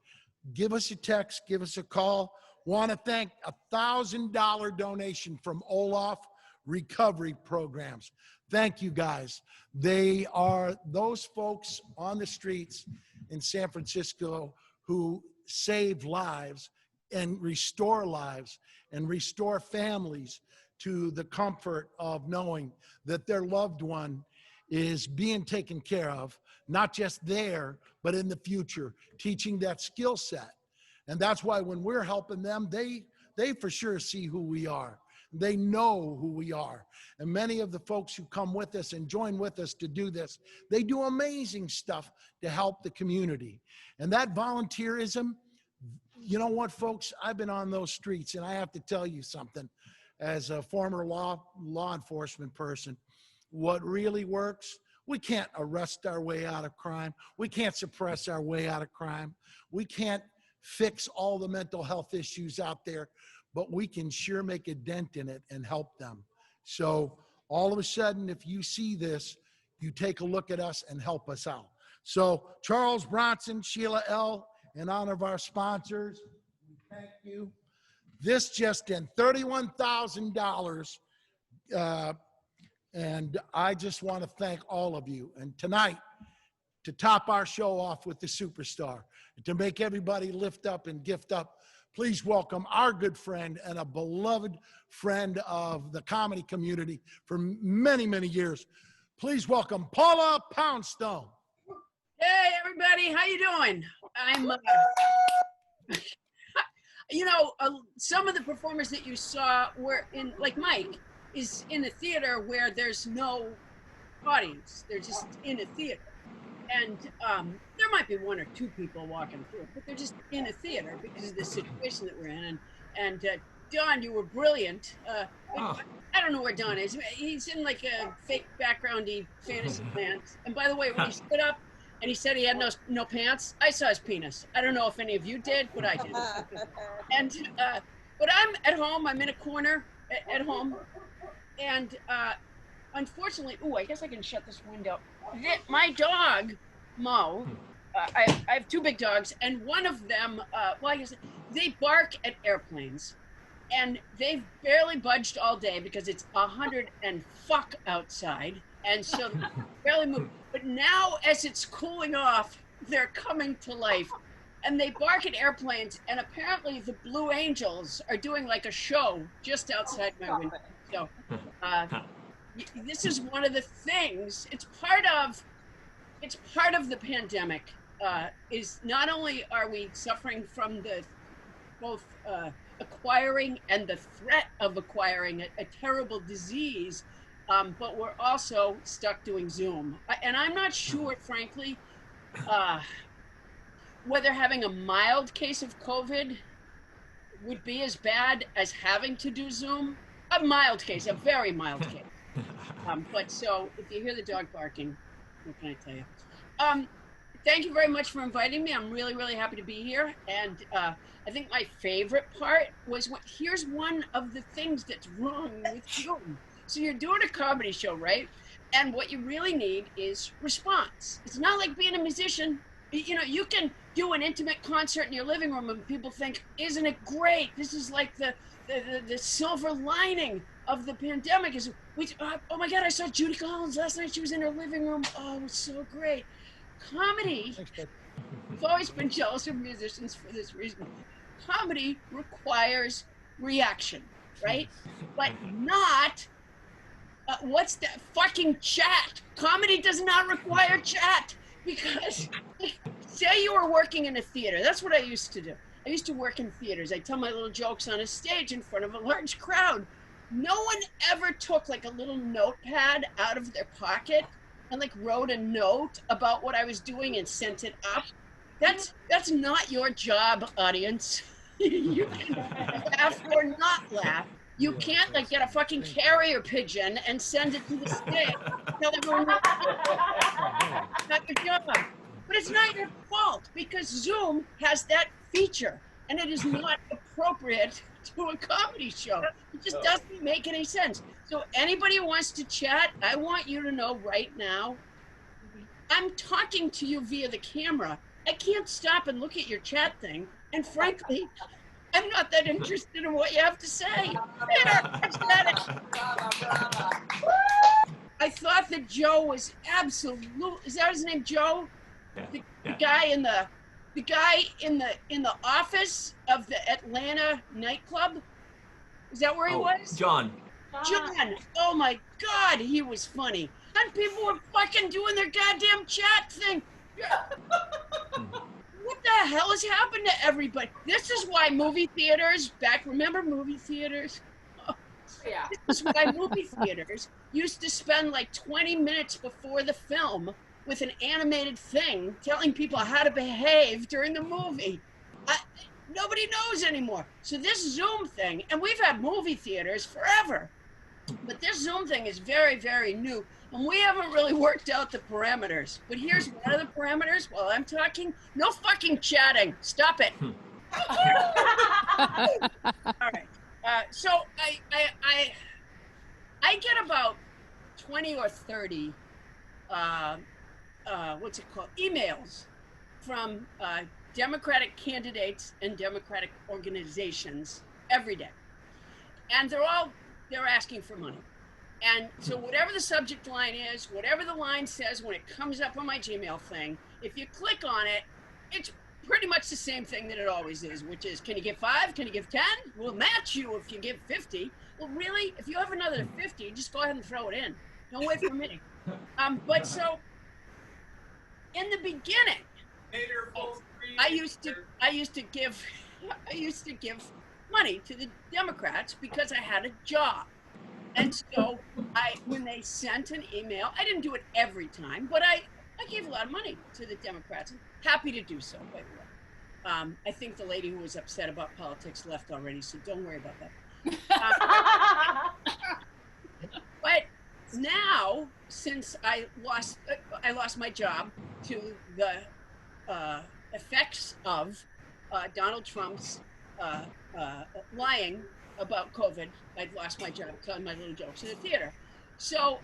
Give us a text, give us a call. Want to thank a $1,000 donation from Olaf Recovery Programs. Thank you, guys. They are those folks on the streets in San Francisco who save lives and restore lives and restore families to the comfort of knowing that their loved one is being taken care of, not just there, but in the future, teaching that skill set. And that's why when we're helping them, they for sure see who we are. They know who we are. And many of the folks who come with us and join with us to do this, they do amazing stuff to help the community. And that volunteerism, you know what, folks? I've been on those streets, and I have to tell you something. As a former law enforcement person, what really works, we can't arrest our way out of crime. We can't suppress our way out of crime. We can't fix all the mental health issues out there, but we can sure make a dent in it and help them. So all of a sudden, if you see this, you take a look at us and help us out. So Charles Bronson, Sheila L., in honor of our sponsors, thank you. This just in, $31,000. And I just want to thank all of you. And tonight, to top our show off with the superstar, to make everybody lift up and gift up, please welcome our good friend and a beloved friend of the comedy community for many, many years. Please welcome Paula Poundstone. Hey, everybody. How you doing? I'm, you know, some of the performers that you saw were in, like Mike, is in a theater where there's no audience. They're just in a theater. And there might be one or two people walking through, but they're just in a theater because of the situation that we're in. And Don, you were brilliant. I don't know where Don is. He's in like a fake backgroundy fantasy land. And by the way, when he stood up and he said he had no pants, I saw his penis. I don't know if any of you did, but I did. And but I'm at home. I'm in a corner at home, and unfortunately, I guess I can shut this window. My dog, Mo, I have two big dogs, and one of them, well, I guess they bark at airplanes, and they've barely budged all day because it's 100 and fuck outside, and so they barely move. But now, as it's cooling off, they're coming to life, and they bark at airplanes, and apparently the Blue Angels are doing like a show just outside my window. So this is one of the things. It's part of the pandemic. Is not only are we suffering from the both acquiring and the threat of acquiring a terrible disease, but we're also stuck doing Zoom. And I'm not sure, frankly, whether having a mild case of COVID would be as bad as having to do Zoom. A mild case, a very mild case. But so if you hear the dog barking, what can I tell you? Thank you very much for inviting me. I'm really, really happy to be here. And I think my favorite part was here's one of the things that's wrong with Zoom. So you're doing a comedy show, right? And what you really need is response. It's not like being a musician. You know, you can do an intimate concert in your living room and people think, isn't it great? This is like the silver lining of the pandemic is, oh my God, I saw Judy Collins last night. She was in her living room. Oh, it was so great. Comedy, I've always been jealous of musicians for this reason. Comedy requires reaction, right? But not, what's that fucking chat? Comedy does not require chat because say you were working in a theater. That's what I used to do. I used to work in theaters. I tell my little jokes on a stage in front of a large crowd. No one ever took like a little notepad out of their pocket and like wrote a note about what I was doing and sent it up. That's not your job, audience. You can laugh or not laugh. You can't like get a fucking carrier pigeon and send it to the stage. Tell everyone not your job. But it's not your fault because Zoom has that feature and it is not appropriate to a comedy show. It just doesn't make any sense. So anybody who wants to chat, I want you to know right now, I'm talking to you via the camera. I can't stop and look at your chat thing. And frankly, I'm not that interested in what you have to say. There, I've said it. I thought that Joe was absolute. Is that his name, Joe? The guy in the office of the Atlanta nightclub. Is that where he was? John. John. Oh my God, he was funny. And people were fucking doing their goddamn chat thing. What the hell has happened to everybody? This is why movie theaters remember movie theaters? Oh, yeah. This is why movie theaters used to spend like 20 minutes before the film with an animated thing telling people how to behave during the movie. Nobody knows anymore. So this Zoom thing, and we've had movie theaters forever, but this Zoom thing is very, very new, and we haven't really worked out the parameters. But here's one of the parameters while I'm talking. No fucking chatting. Stop it. All right. So I get about 20 or 30 what's it called? Emails from Democratic candidates and Democratic organizations every day. And they're asking for money. And so whatever the subject line is, whatever the line says when it comes up on my Gmail thing, if you click on it, it's pretty much the same thing that it always is, which is, can you give 5? Can you give 10? We'll match you if you give 50. Well, really, if you have another 50, just go ahead and throw it in. Don't wait for me. But so, in the beginning, I used to give money to the Democrats because I had a job. And so when they sent an email, I didn't do it every time, but I I gave a lot of money to the Democrats. Happy to do so, by the way. I think the lady who was upset about politics left already, so don't worry about that. But now, since I lost my job to the effects of Donald Trump's lying about COVID, I'd lost my job telling my little jokes in the theater. So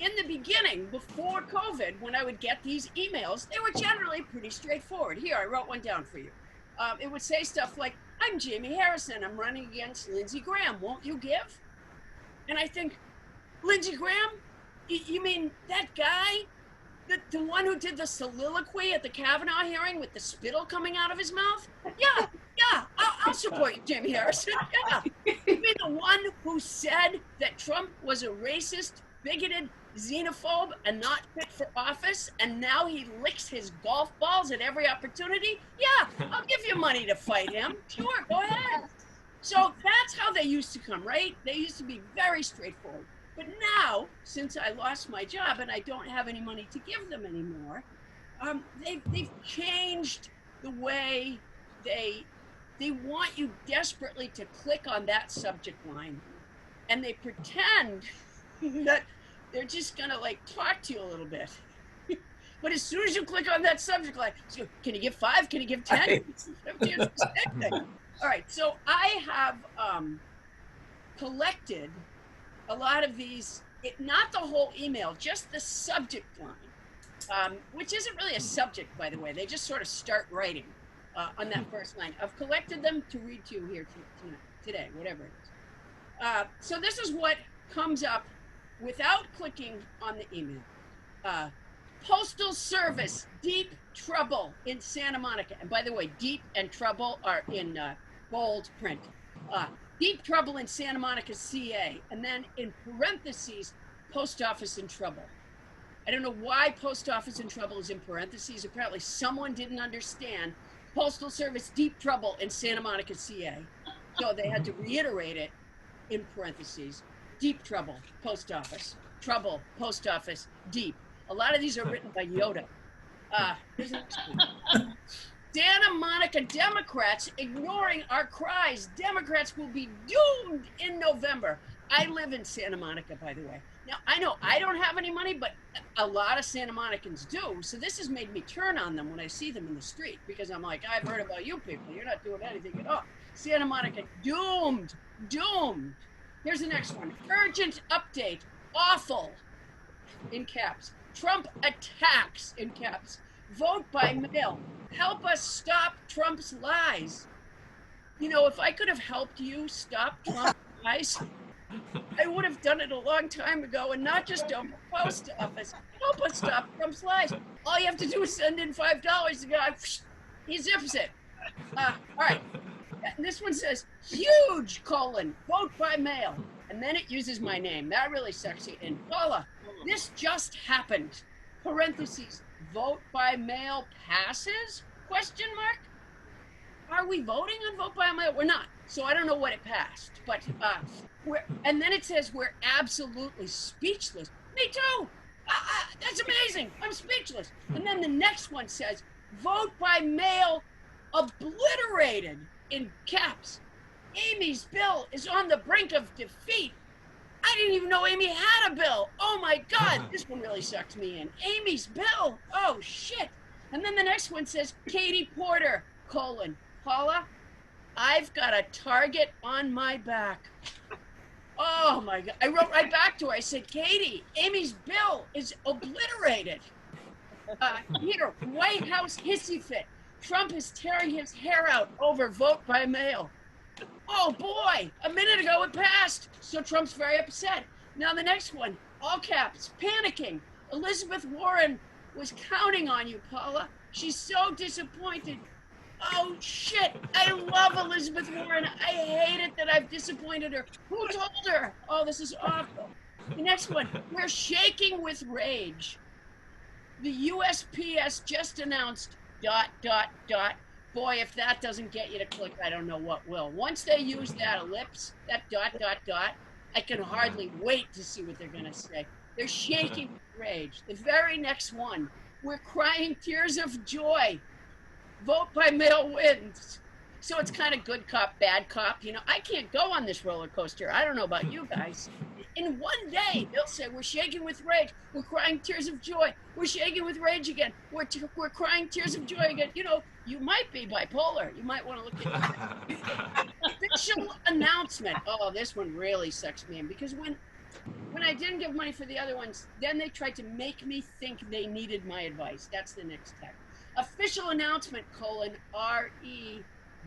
in the beginning, before COVID, when I would get these emails, they were generally pretty straightforward. Here, I wrote one down for you. It would say stuff like, I'm Jamie Harrison. I'm running against Lindsey Graham. Won't you give? And I think, Lindsey Graham? You mean that guy? The one who did the soliloquy at the Kavanaugh hearing with the spittle coming out of his mouth? Yeah, I'll support you, Jamie Harrison. Yeah. You mean the one who said that Trump was a racist, bigoted, xenophobe, and not fit for office, and now he licks his golf balls at every opportunity? Yeah, I'll give you money to fight him. Sure, go ahead. So that's how they used to come, right? They used to be very straightforward. But now, since I lost my job and I don't have any money to give them anymore, they've changed the way they want you desperately to click on that subject line, and they pretend that they're just gonna like talk to you a little bit. But as soon as you click on that subject line, so can you give 5? Can you give 10? All right, so I have collected a lot of these, not the whole email, just the subject line, which isn't really a subject, by the way. They just sort of start writing on that first line. I've collected them to read to you here today, whatever it is. So this is what comes up without clicking on the email. Postal Service, deep trouble in Santa Monica. And by the way, deep and trouble are in bold print. Deep trouble in Santa Monica, CA. And then in parentheses, post office in trouble. I don't know why post office in trouble is in parentheses. Apparently someone didn't understand Postal Service, deep trouble in Santa Monica, CA. So they had to reiterate it in parentheses. Deep trouble, post office. Trouble, post office, deep. A lot of these are written by Yoda. Here's the next one. Santa Monica Democrats ignoring our cries. Democrats will be doomed in November. I live in Santa Monica, by the way. Now, I know I don't have any money, but a lot of Santa Monicans do. So this has made me turn on them when I see them in the street, because I'm like, I've heard about you people. You're not doing anything at all. Santa Monica doomed, doomed. Here's the next one. Urgent update. Awful, in caps. Trump attacks, in caps. Vote by mail. Help us stop Trump's lies. You know, if I could have helped you stop Trump's lies, I would have done it a long time ago, and not just on the post office. Help us stop Trump's lies. All you have to do is send in $5. The guy, he zips it. All right. And this one says, huge, vote by mail. And then it uses my name. That really sexy. And Paula, this just happened. Parentheses, vote by mail passes? Question mark? Are we voting on vote by mail? We're not. So I don't know what it passed. But, and then it says we're absolutely speechless. Me too. That's amazing. I'm speechless. And then the next one says, vote by mail obliterated, in caps. Amy's bill is on the brink of defeat. I didn't even know Amy had a bill. Oh my God, this one really sucked me in. Amy's bill, oh shit. And then the next one says, Katie Porter, Paula, I've got a target on my back. Oh my God, I wrote right back to her. I said, Katie, Amy's bill is obliterated. Here, White House hissy fit. Trump is tearing his hair out over vote by mail. Oh boy, a minute ago it passed. So Trump's very upset. Now the next one, all caps, panicking. Elizabeth Warren was counting on you, Paula. She's so disappointed. Oh shit, I love Elizabeth Warren. I hate it that I've disappointed her. Who told her? Oh, this is awful. The next one, we're shaking with rage. The USPS just announced ... Boy, if that doesn't get you to click, I don't know what will. Once they use that ellipse, that ... I can hardly wait to see what they're going to say. They're shaking with rage. The very next one, We're crying tears of joy. Vote by mail wins. So it's kind of good cop, bad cop. You know, I can't go on this roller coaster. I don't know about you guys. In one day, they'll say, we're shaking with rage. We're crying tears of joy. We're shaking with rage again. We're crying tears of joy again. You know, you might be bipolar. You might want to look at official announcement. Oh, this one really sucks me in because when I didn't give money for the other ones, then they tried to make me think they needed my advice. That's the next tag. Official announcement, RE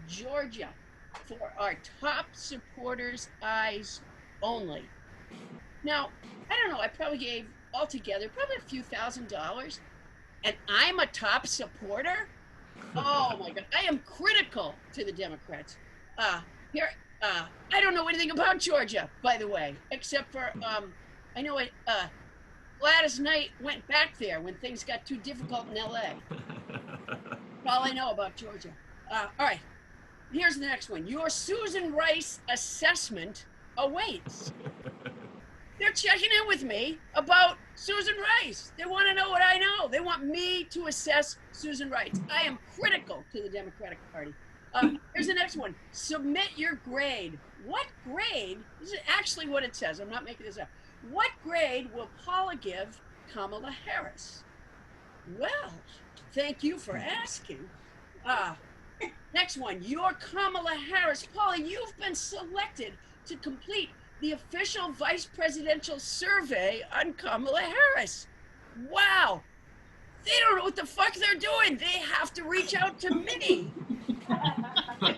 Georgia, for our top supporters' eyes only. Now, I don't know, I probably gave altogether probably a few $1,000s, and I'm a top supporter? Oh my God, I am critical to the Democrats. I don't know anything about Georgia, by the way, except for, I know Gladys Knight went back there when things got too difficult in LA. That's all I know about Georgia. All right, here's the next one. Your Susan Rice assessment awaits. They're checking in with me about Susan Rice. They want to know what I know. They want me to assess Susan Rice. I am critical to the Democratic Party. Here's the next one. Submit your grade. What grade? This is actually what it says. I'm not making this up. What grade will Paula give Kamala Harris? Well, thank you for asking. Next one. Your Kamala Harris. Paula, you've been selected to complete the official vice presidential survey on Kamala Harris. Wow. They don't know what the fuck they're doing. They have to reach out to me. I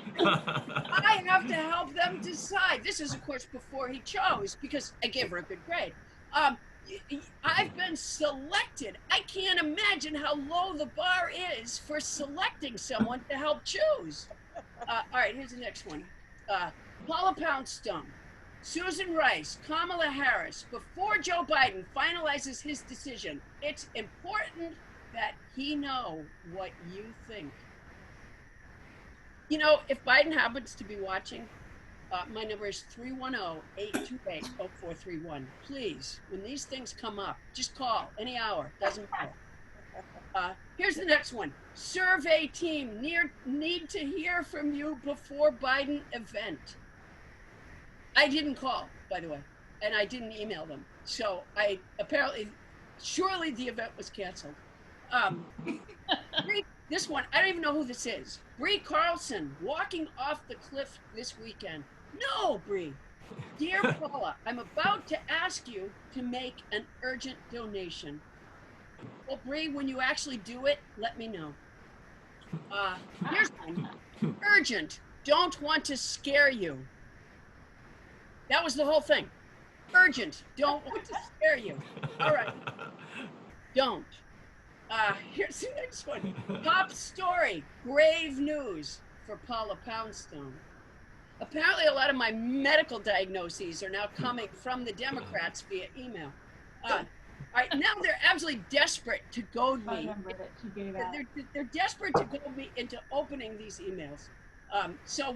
have to help them decide. This is, of course, before he chose, because I gave her a good grade. I've been selected. I can't imagine how low the bar is for selecting someone to help choose. All right, here's the next one. Paula Poundstone, Susan Rice, Kamala Harris, before Joe Biden finalizes his decision, it's important that he know what you think. You know, if Biden happens to be watching, my number is 310-828-0431. Please, when these things come up, just call any hour, doesn't matter. Here's the next one. Survey team need to hear from you before Biden event. I didn't call, by the way, and I didn't email them. So surely the event was canceled. This one, I don't even know who this is. Bree Carlson, walking off the cliff this weekend. No, Bree. Dear Paula, I'm about to ask you to make an urgent donation. Well, Bree, when you actually do it, let me know. Here's one. Urgent. Don't want to scare you. That was the whole thing. Urgent. Don't want to scare you. All right. Don't. Here's the next one. Top story. Grave news for Paula Poundstone. Apparently, a lot of my medical diagnoses are now coming from the Democrats via email. All right, now they're absolutely desperate to goad me. They're desperate to goad me into opening these emails. So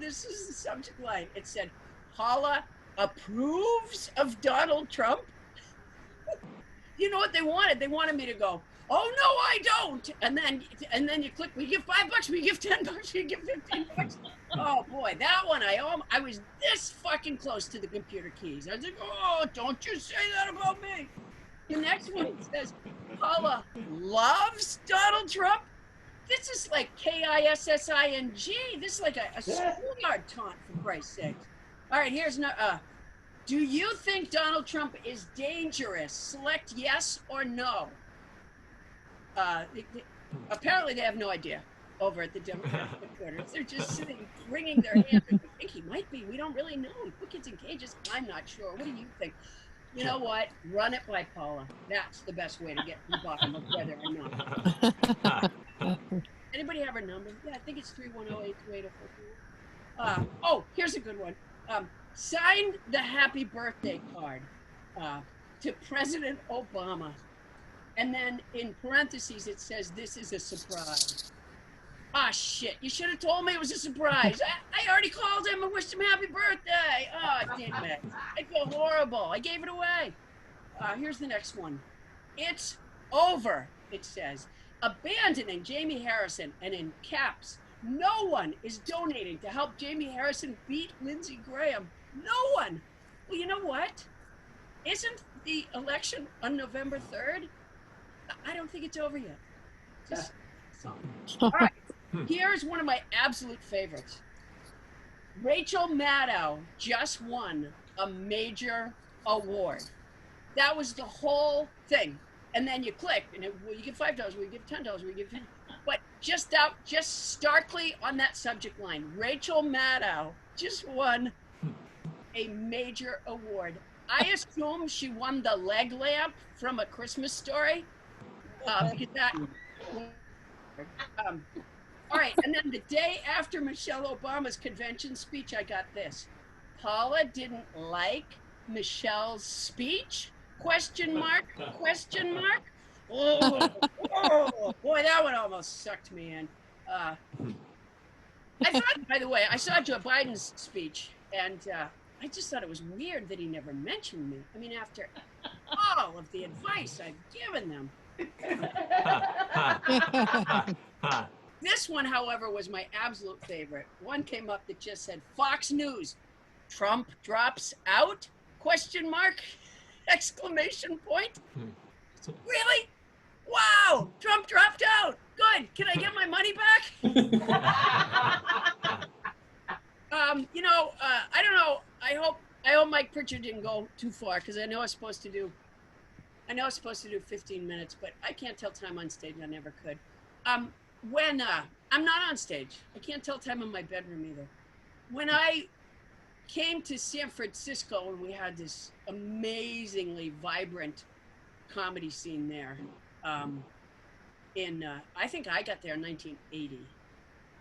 this is the subject line. It said, Paula approves of Donald Trump? You know what they wanted? They wanted me to go, oh no, I don't. And then you click, we give $5, we give $10, we give $15. Oh boy, that one, I was this fucking close to the computer keys. I was like, oh, don't you say that about me. The next one says, Paula loves Donald Trump? This is like KISSING. This is like a schoolyard taunt, for Christ's sake. All right, here's do you think Donald Trump is dangerous? Select yes or no. Apparently, they have no idea over at the Democratic headquarters. They're just sitting, wringing their hands. We think he might be. We don't really know. We put kids in cages. I'm not sure. What do you think? You know what? Run it by Paula. That's the best way to get to the bottom of whether or not. Anybody have her number? Yeah, I think it's 310-828-0431. Oh, here's a good one. Signed the happy birthday card to President Obama. And then in parentheses, it says, this is a surprise. Ah, shit. You should have told me it was a surprise. I already called him and wished him happy birthday. Oh, damn it. I feel horrible. I gave it away. Here's the next one. It's over, it says, abandoning Jamie Harrison, and in caps, no one is donating to help Jamie Harrison beat Lindsey Graham. No one. Well, you know what? Isn't the election on November 3rd? I don't think it's over yet. Just, all right. Here's one of my absolute favorites. Rachel Maddow just won a major award. That was the whole thing. And then you click, and will you give $5? Will you give $10? Will you give 10? But just starkly on that subject line, Rachel Maddow just won a major award. I assume she won the leg lamp from A Christmas Story, because that. All right, and then the day after Michelle Obama's convention speech, I got this. Paula didn't like Michelle's speech? Question mark? Question mark? Oh, boy, that one almost sucked me in. I thought, by the way, I saw Joe Biden's speech, and I just thought it was weird that he never mentioned me. I mean, after all of the advice I've given them. This one, however, was my absolute favorite. One came up that just said, Fox News, Trump drops out? Question mark? Exclamation point. Really? Wow, Trump dropped out. Good. Can I get my money back? I don't know. I hope Mike Pritchard didn't go too far, because I know I was supposed to do 15 minutes, but I can't tell time on stage. I never could. When I'm not on stage, I can't tell time in my bedroom either. When I came to San Francisco and we had this amazingly vibrant comedy scene there, I think I got there in 1980.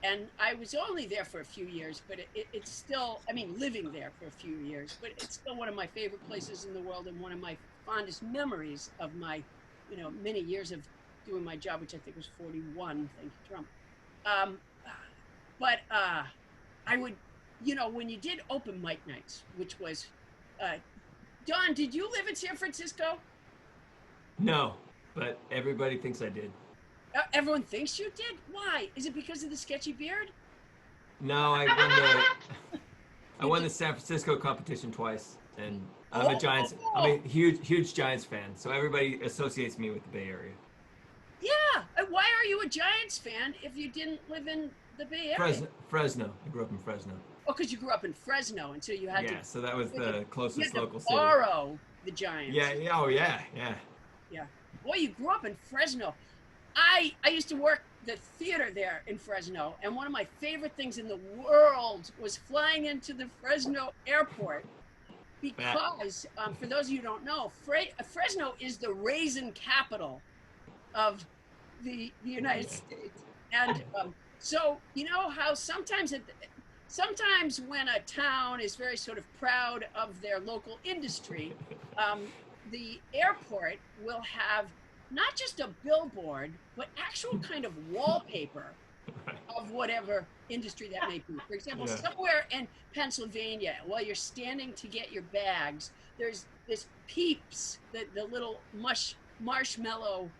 And I was only there for a few years, but it's still, I mean, living there for a few years, but it's still one of my favorite places in the world and one of my fondest memories of my, many years of doing my job, which I think was 41, thank you, Trump. But I would, when you did open mic nights, which was, Don, did you live in San Francisco? No, but everybody thinks I did. Everyone thinks you did? Why? Is it because of the sketchy beard? No, I won the San Francisco competition twice, and I'm a huge Giants fan, so everybody associates me with the Bay Area. Yeah. Why are you a Giants fan if you didn't live in the Bay Area? Fresno. I grew up in Fresno. Oh, because you grew up in Fresno, and so you had to. Yeah, so that was the closest local city. Borrow the Giants. Yeah. Oh, yeah. Yeah. Boy, you grew up in Fresno. I used to work the theater there in Fresno, and one of my favorite things in the world was flying into the Fresno airport, because for those of you who don't know, Fresno is the raisin capital of the United States. And so you know how sometimes when a town is very sort of proud of their local industry, the airport will have not just a billboard, but actual kind of wallpaper of whatever industry that may be. For example, somewhere in Pennsylvania, while you're standing to get your bags, there's this Peeps, the little marshmallow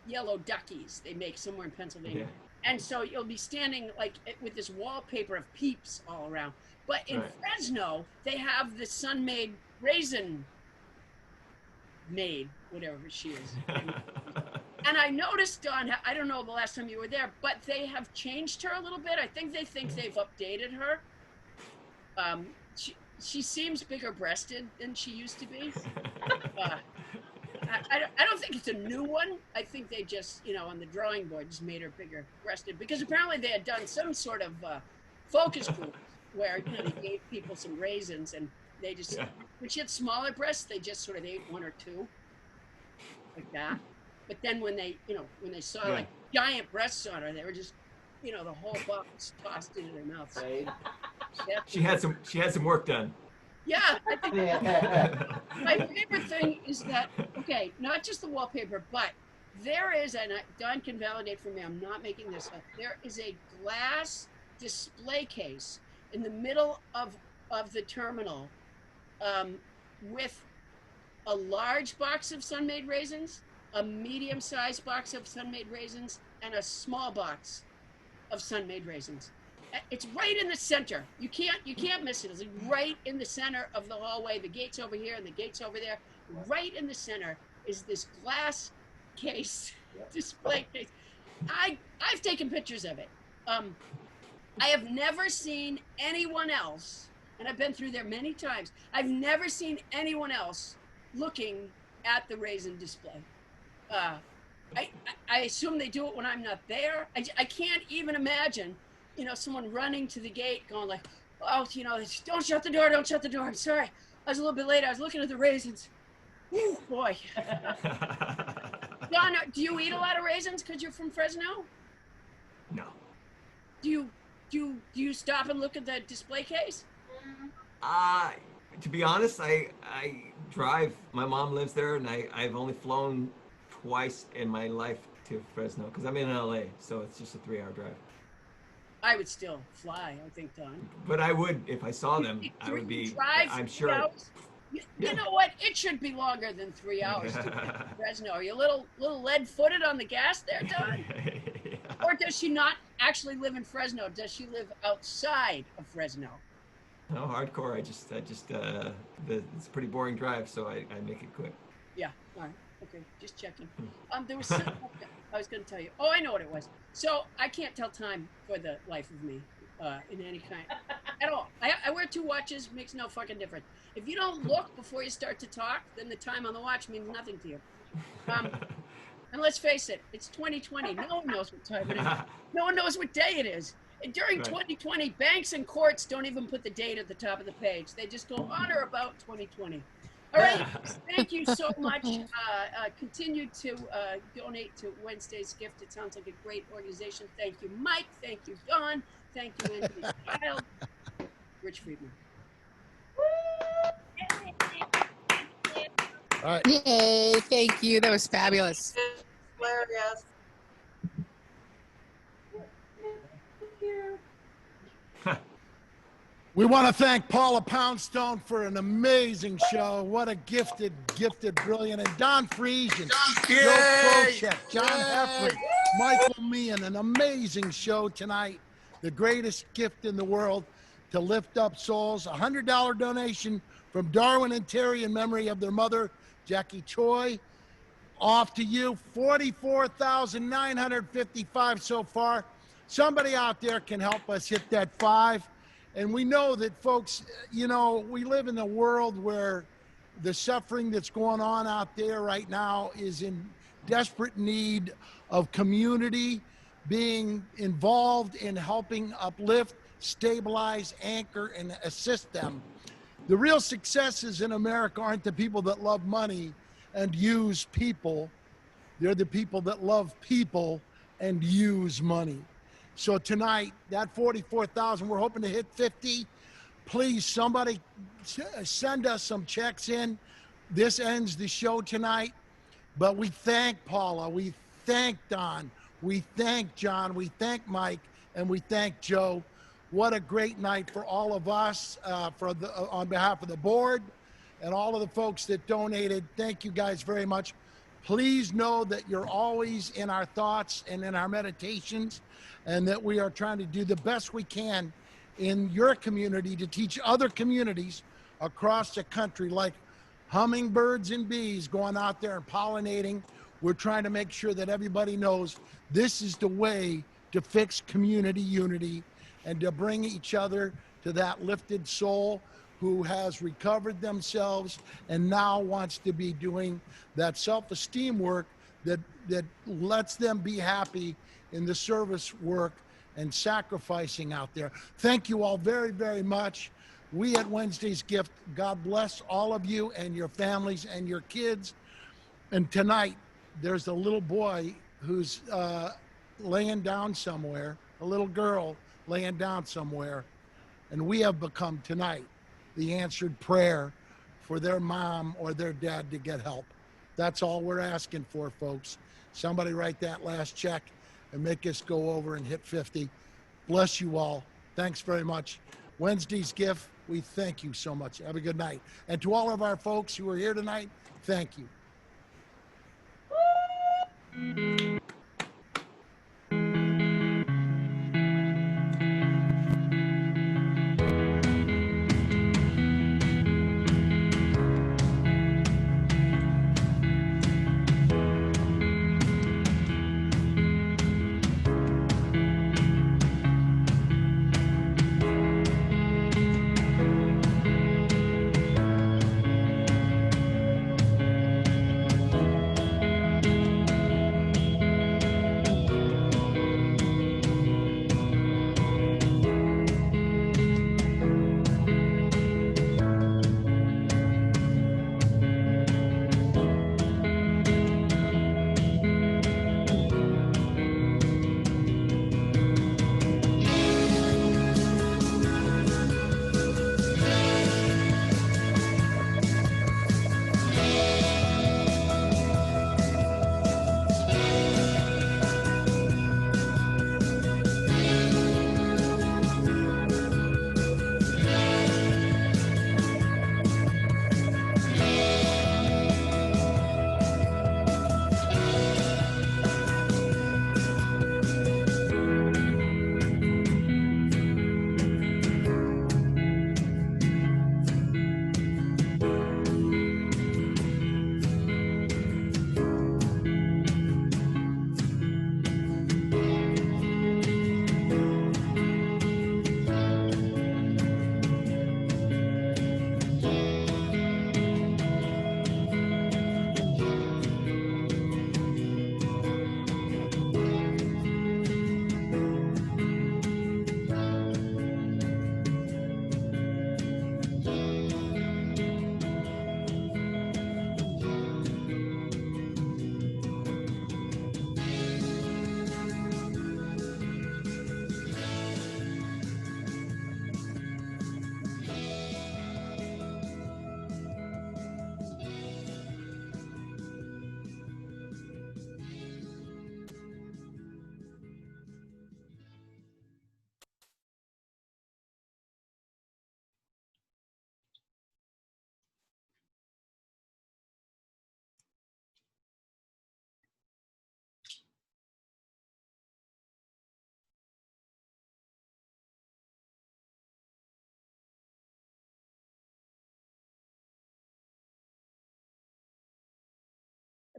yellow duckies they make somewhere in Pennsylvania. Yeah. And so you'll be standing like with this wallpaper of Peeps all around. But in Fresno, they have the sun-made raisin maid, whatever she is. And I noticed, Don, I don't know the last time you were there, but they have changed her a little bit. I think they they've updated her. She seems bigger breasted than she used to be. I don't think it's a new one. I think they just, on the drawing board, just made her bigger breasted, because apparently they had done some sort of focus group where they gave people some raisins, and they just, when she had smaller breasts, they just sort of ate one or two, like that. But then when they saw like giant breasts on her, they were just, the whole box tossed into their mouths. She had some work done. Yeah, I think my favorite thing is that, not just the wallpaper, but there is, and Don can validate for me, I'm not making this up, there is a glass display case in the middle of the terminal with a large box of sun-made raisins a medium-sized box of sun-made raisins, and a small box of sun-made raisins. It's right in the center. You can't miss it. It's like right in the center of the hallway. The gate's over here and the gate's over there. Right in the center is this glass case, display case. I've taken pictures of it. I have never seen anyone else, and I've been through there many times. I've never seen anyone else looking at the raisin display. I assume they do it when I'm not there. I can't even imagine, someone running to the gate going like, oh, don't shut the door, don't shut the door. I'm sorry. I was a little bit late. I was looking at the raisins. Whew, boy. Don, do you eat a lot of raisins because you're from Fresno? No. Do you stop and look at the display case? To be honest, I drive. My mom lives there, and I've only flown twice in my life to Fresno because I'm in LA, so it's just a 3-hour drive. I would still fly, I think, Don. But I would, if I saw them, I would be. Drive I'm sure. You know what? It should be longer than 3 hours to get to Fresno. Are you a little lead-footed on the gas there, Don? Yeah. Or does she not actually live in Fresno? Does she live outside of Fresno? No, hardcore. It's a pretty boring drive, so I make it quick. Yeah. All right. Okay. Just checking. There was something I was going to tell you. Oh, I know what it was. So I can't tell time for the life of me in any kind at all. I wear 2 watches. Makes no fucking difference. If you don't look before you start to talk, then the time on the watch means nothing to you. And let's face it, it's 2020. No one knows what time it is. No one knows what day it is. And during 2020, banks and courts don't even put the date at the top of the page. They just go on or about 2020. All right. Thank you so much. Continue to donate to Wednesday's Gift. It sounds like a great organization. Thank you, Mike. Thank you, Don. Thank you, Anthony Child. Rich Friedman. All right. Yay, thank you. That was fabulous. Hilarious. We want to thank Paula Poundstone for an amazing show. What a gifted, brilliant, and Don Friesian, Joe Prochek, John Heffrey, Michael Meehan, an amazing show tonight. The greatest gift in the world to lift up souls. $100 donation from Darwin and Terry in memory of their mother, Jackie Choi. Off to you, 44,955 so far. Somebody out there can help us hit that 5. And we know that, folks, we live in a world where the suffering that's going on out there right now is in desperate need of community being involved in helping uplift, stabilize, anchor, and assist them. The real successes in America aren't the people that love money and use people. They're the people that love people and use money. So tonight, that 44,000, we're hoping to hit 50. Please, somebody send us some checks in. This ends the show tonight. But we thank Paula, we thank Don, we thank John, we thank Mike, and we thank Joe. What a great night for all of us, on behalf of the board and all of the folks that donated. Thank you guys very much. Please know that you're always in our thoughts and in our meditations, and that we are trying to do the best we can in your community to teach other communities across the country, like hummingbirds and bees going out there and pollinating. We're trying to make sure that everybody knows this is the way to fix community unity and to bring each other to that lifted soul who has recovered themselves and now wants to be doing that self-esteem work that lets them be happy in the service work and sacrificing out there. Thank you all very, very much. We at Wednesday's Gift, God bless all of you and your families and your kids. And tonight, there's a little boy who's laying down somewhere, a little girl laying down somewhere. And we have become tonight the answered prayer for their mom or their dad to get help. That's all we're asking for, folks. Somebody write that last check and make us go over and hit 50. Bless you all. Thanks very much. Wednesday's Gift, we thank you so much. Have a good night. And to all of our folks who are here tonight, thank you.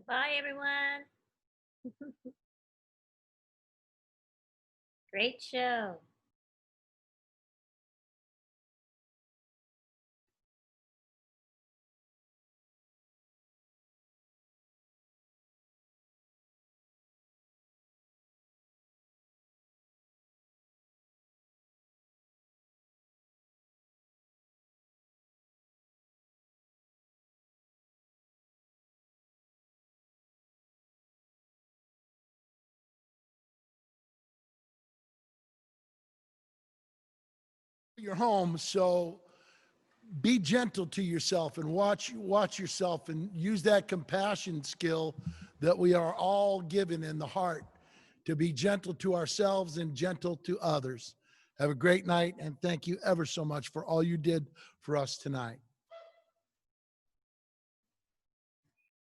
Bye, everyone. Great show. Your home, so be gentle to yourself and watch yourself and use that compassion skill that we are all given in the heart to be gentle to ourselves and gentle to others. Have a great night, and thank you ever so much for all you did for us tonight.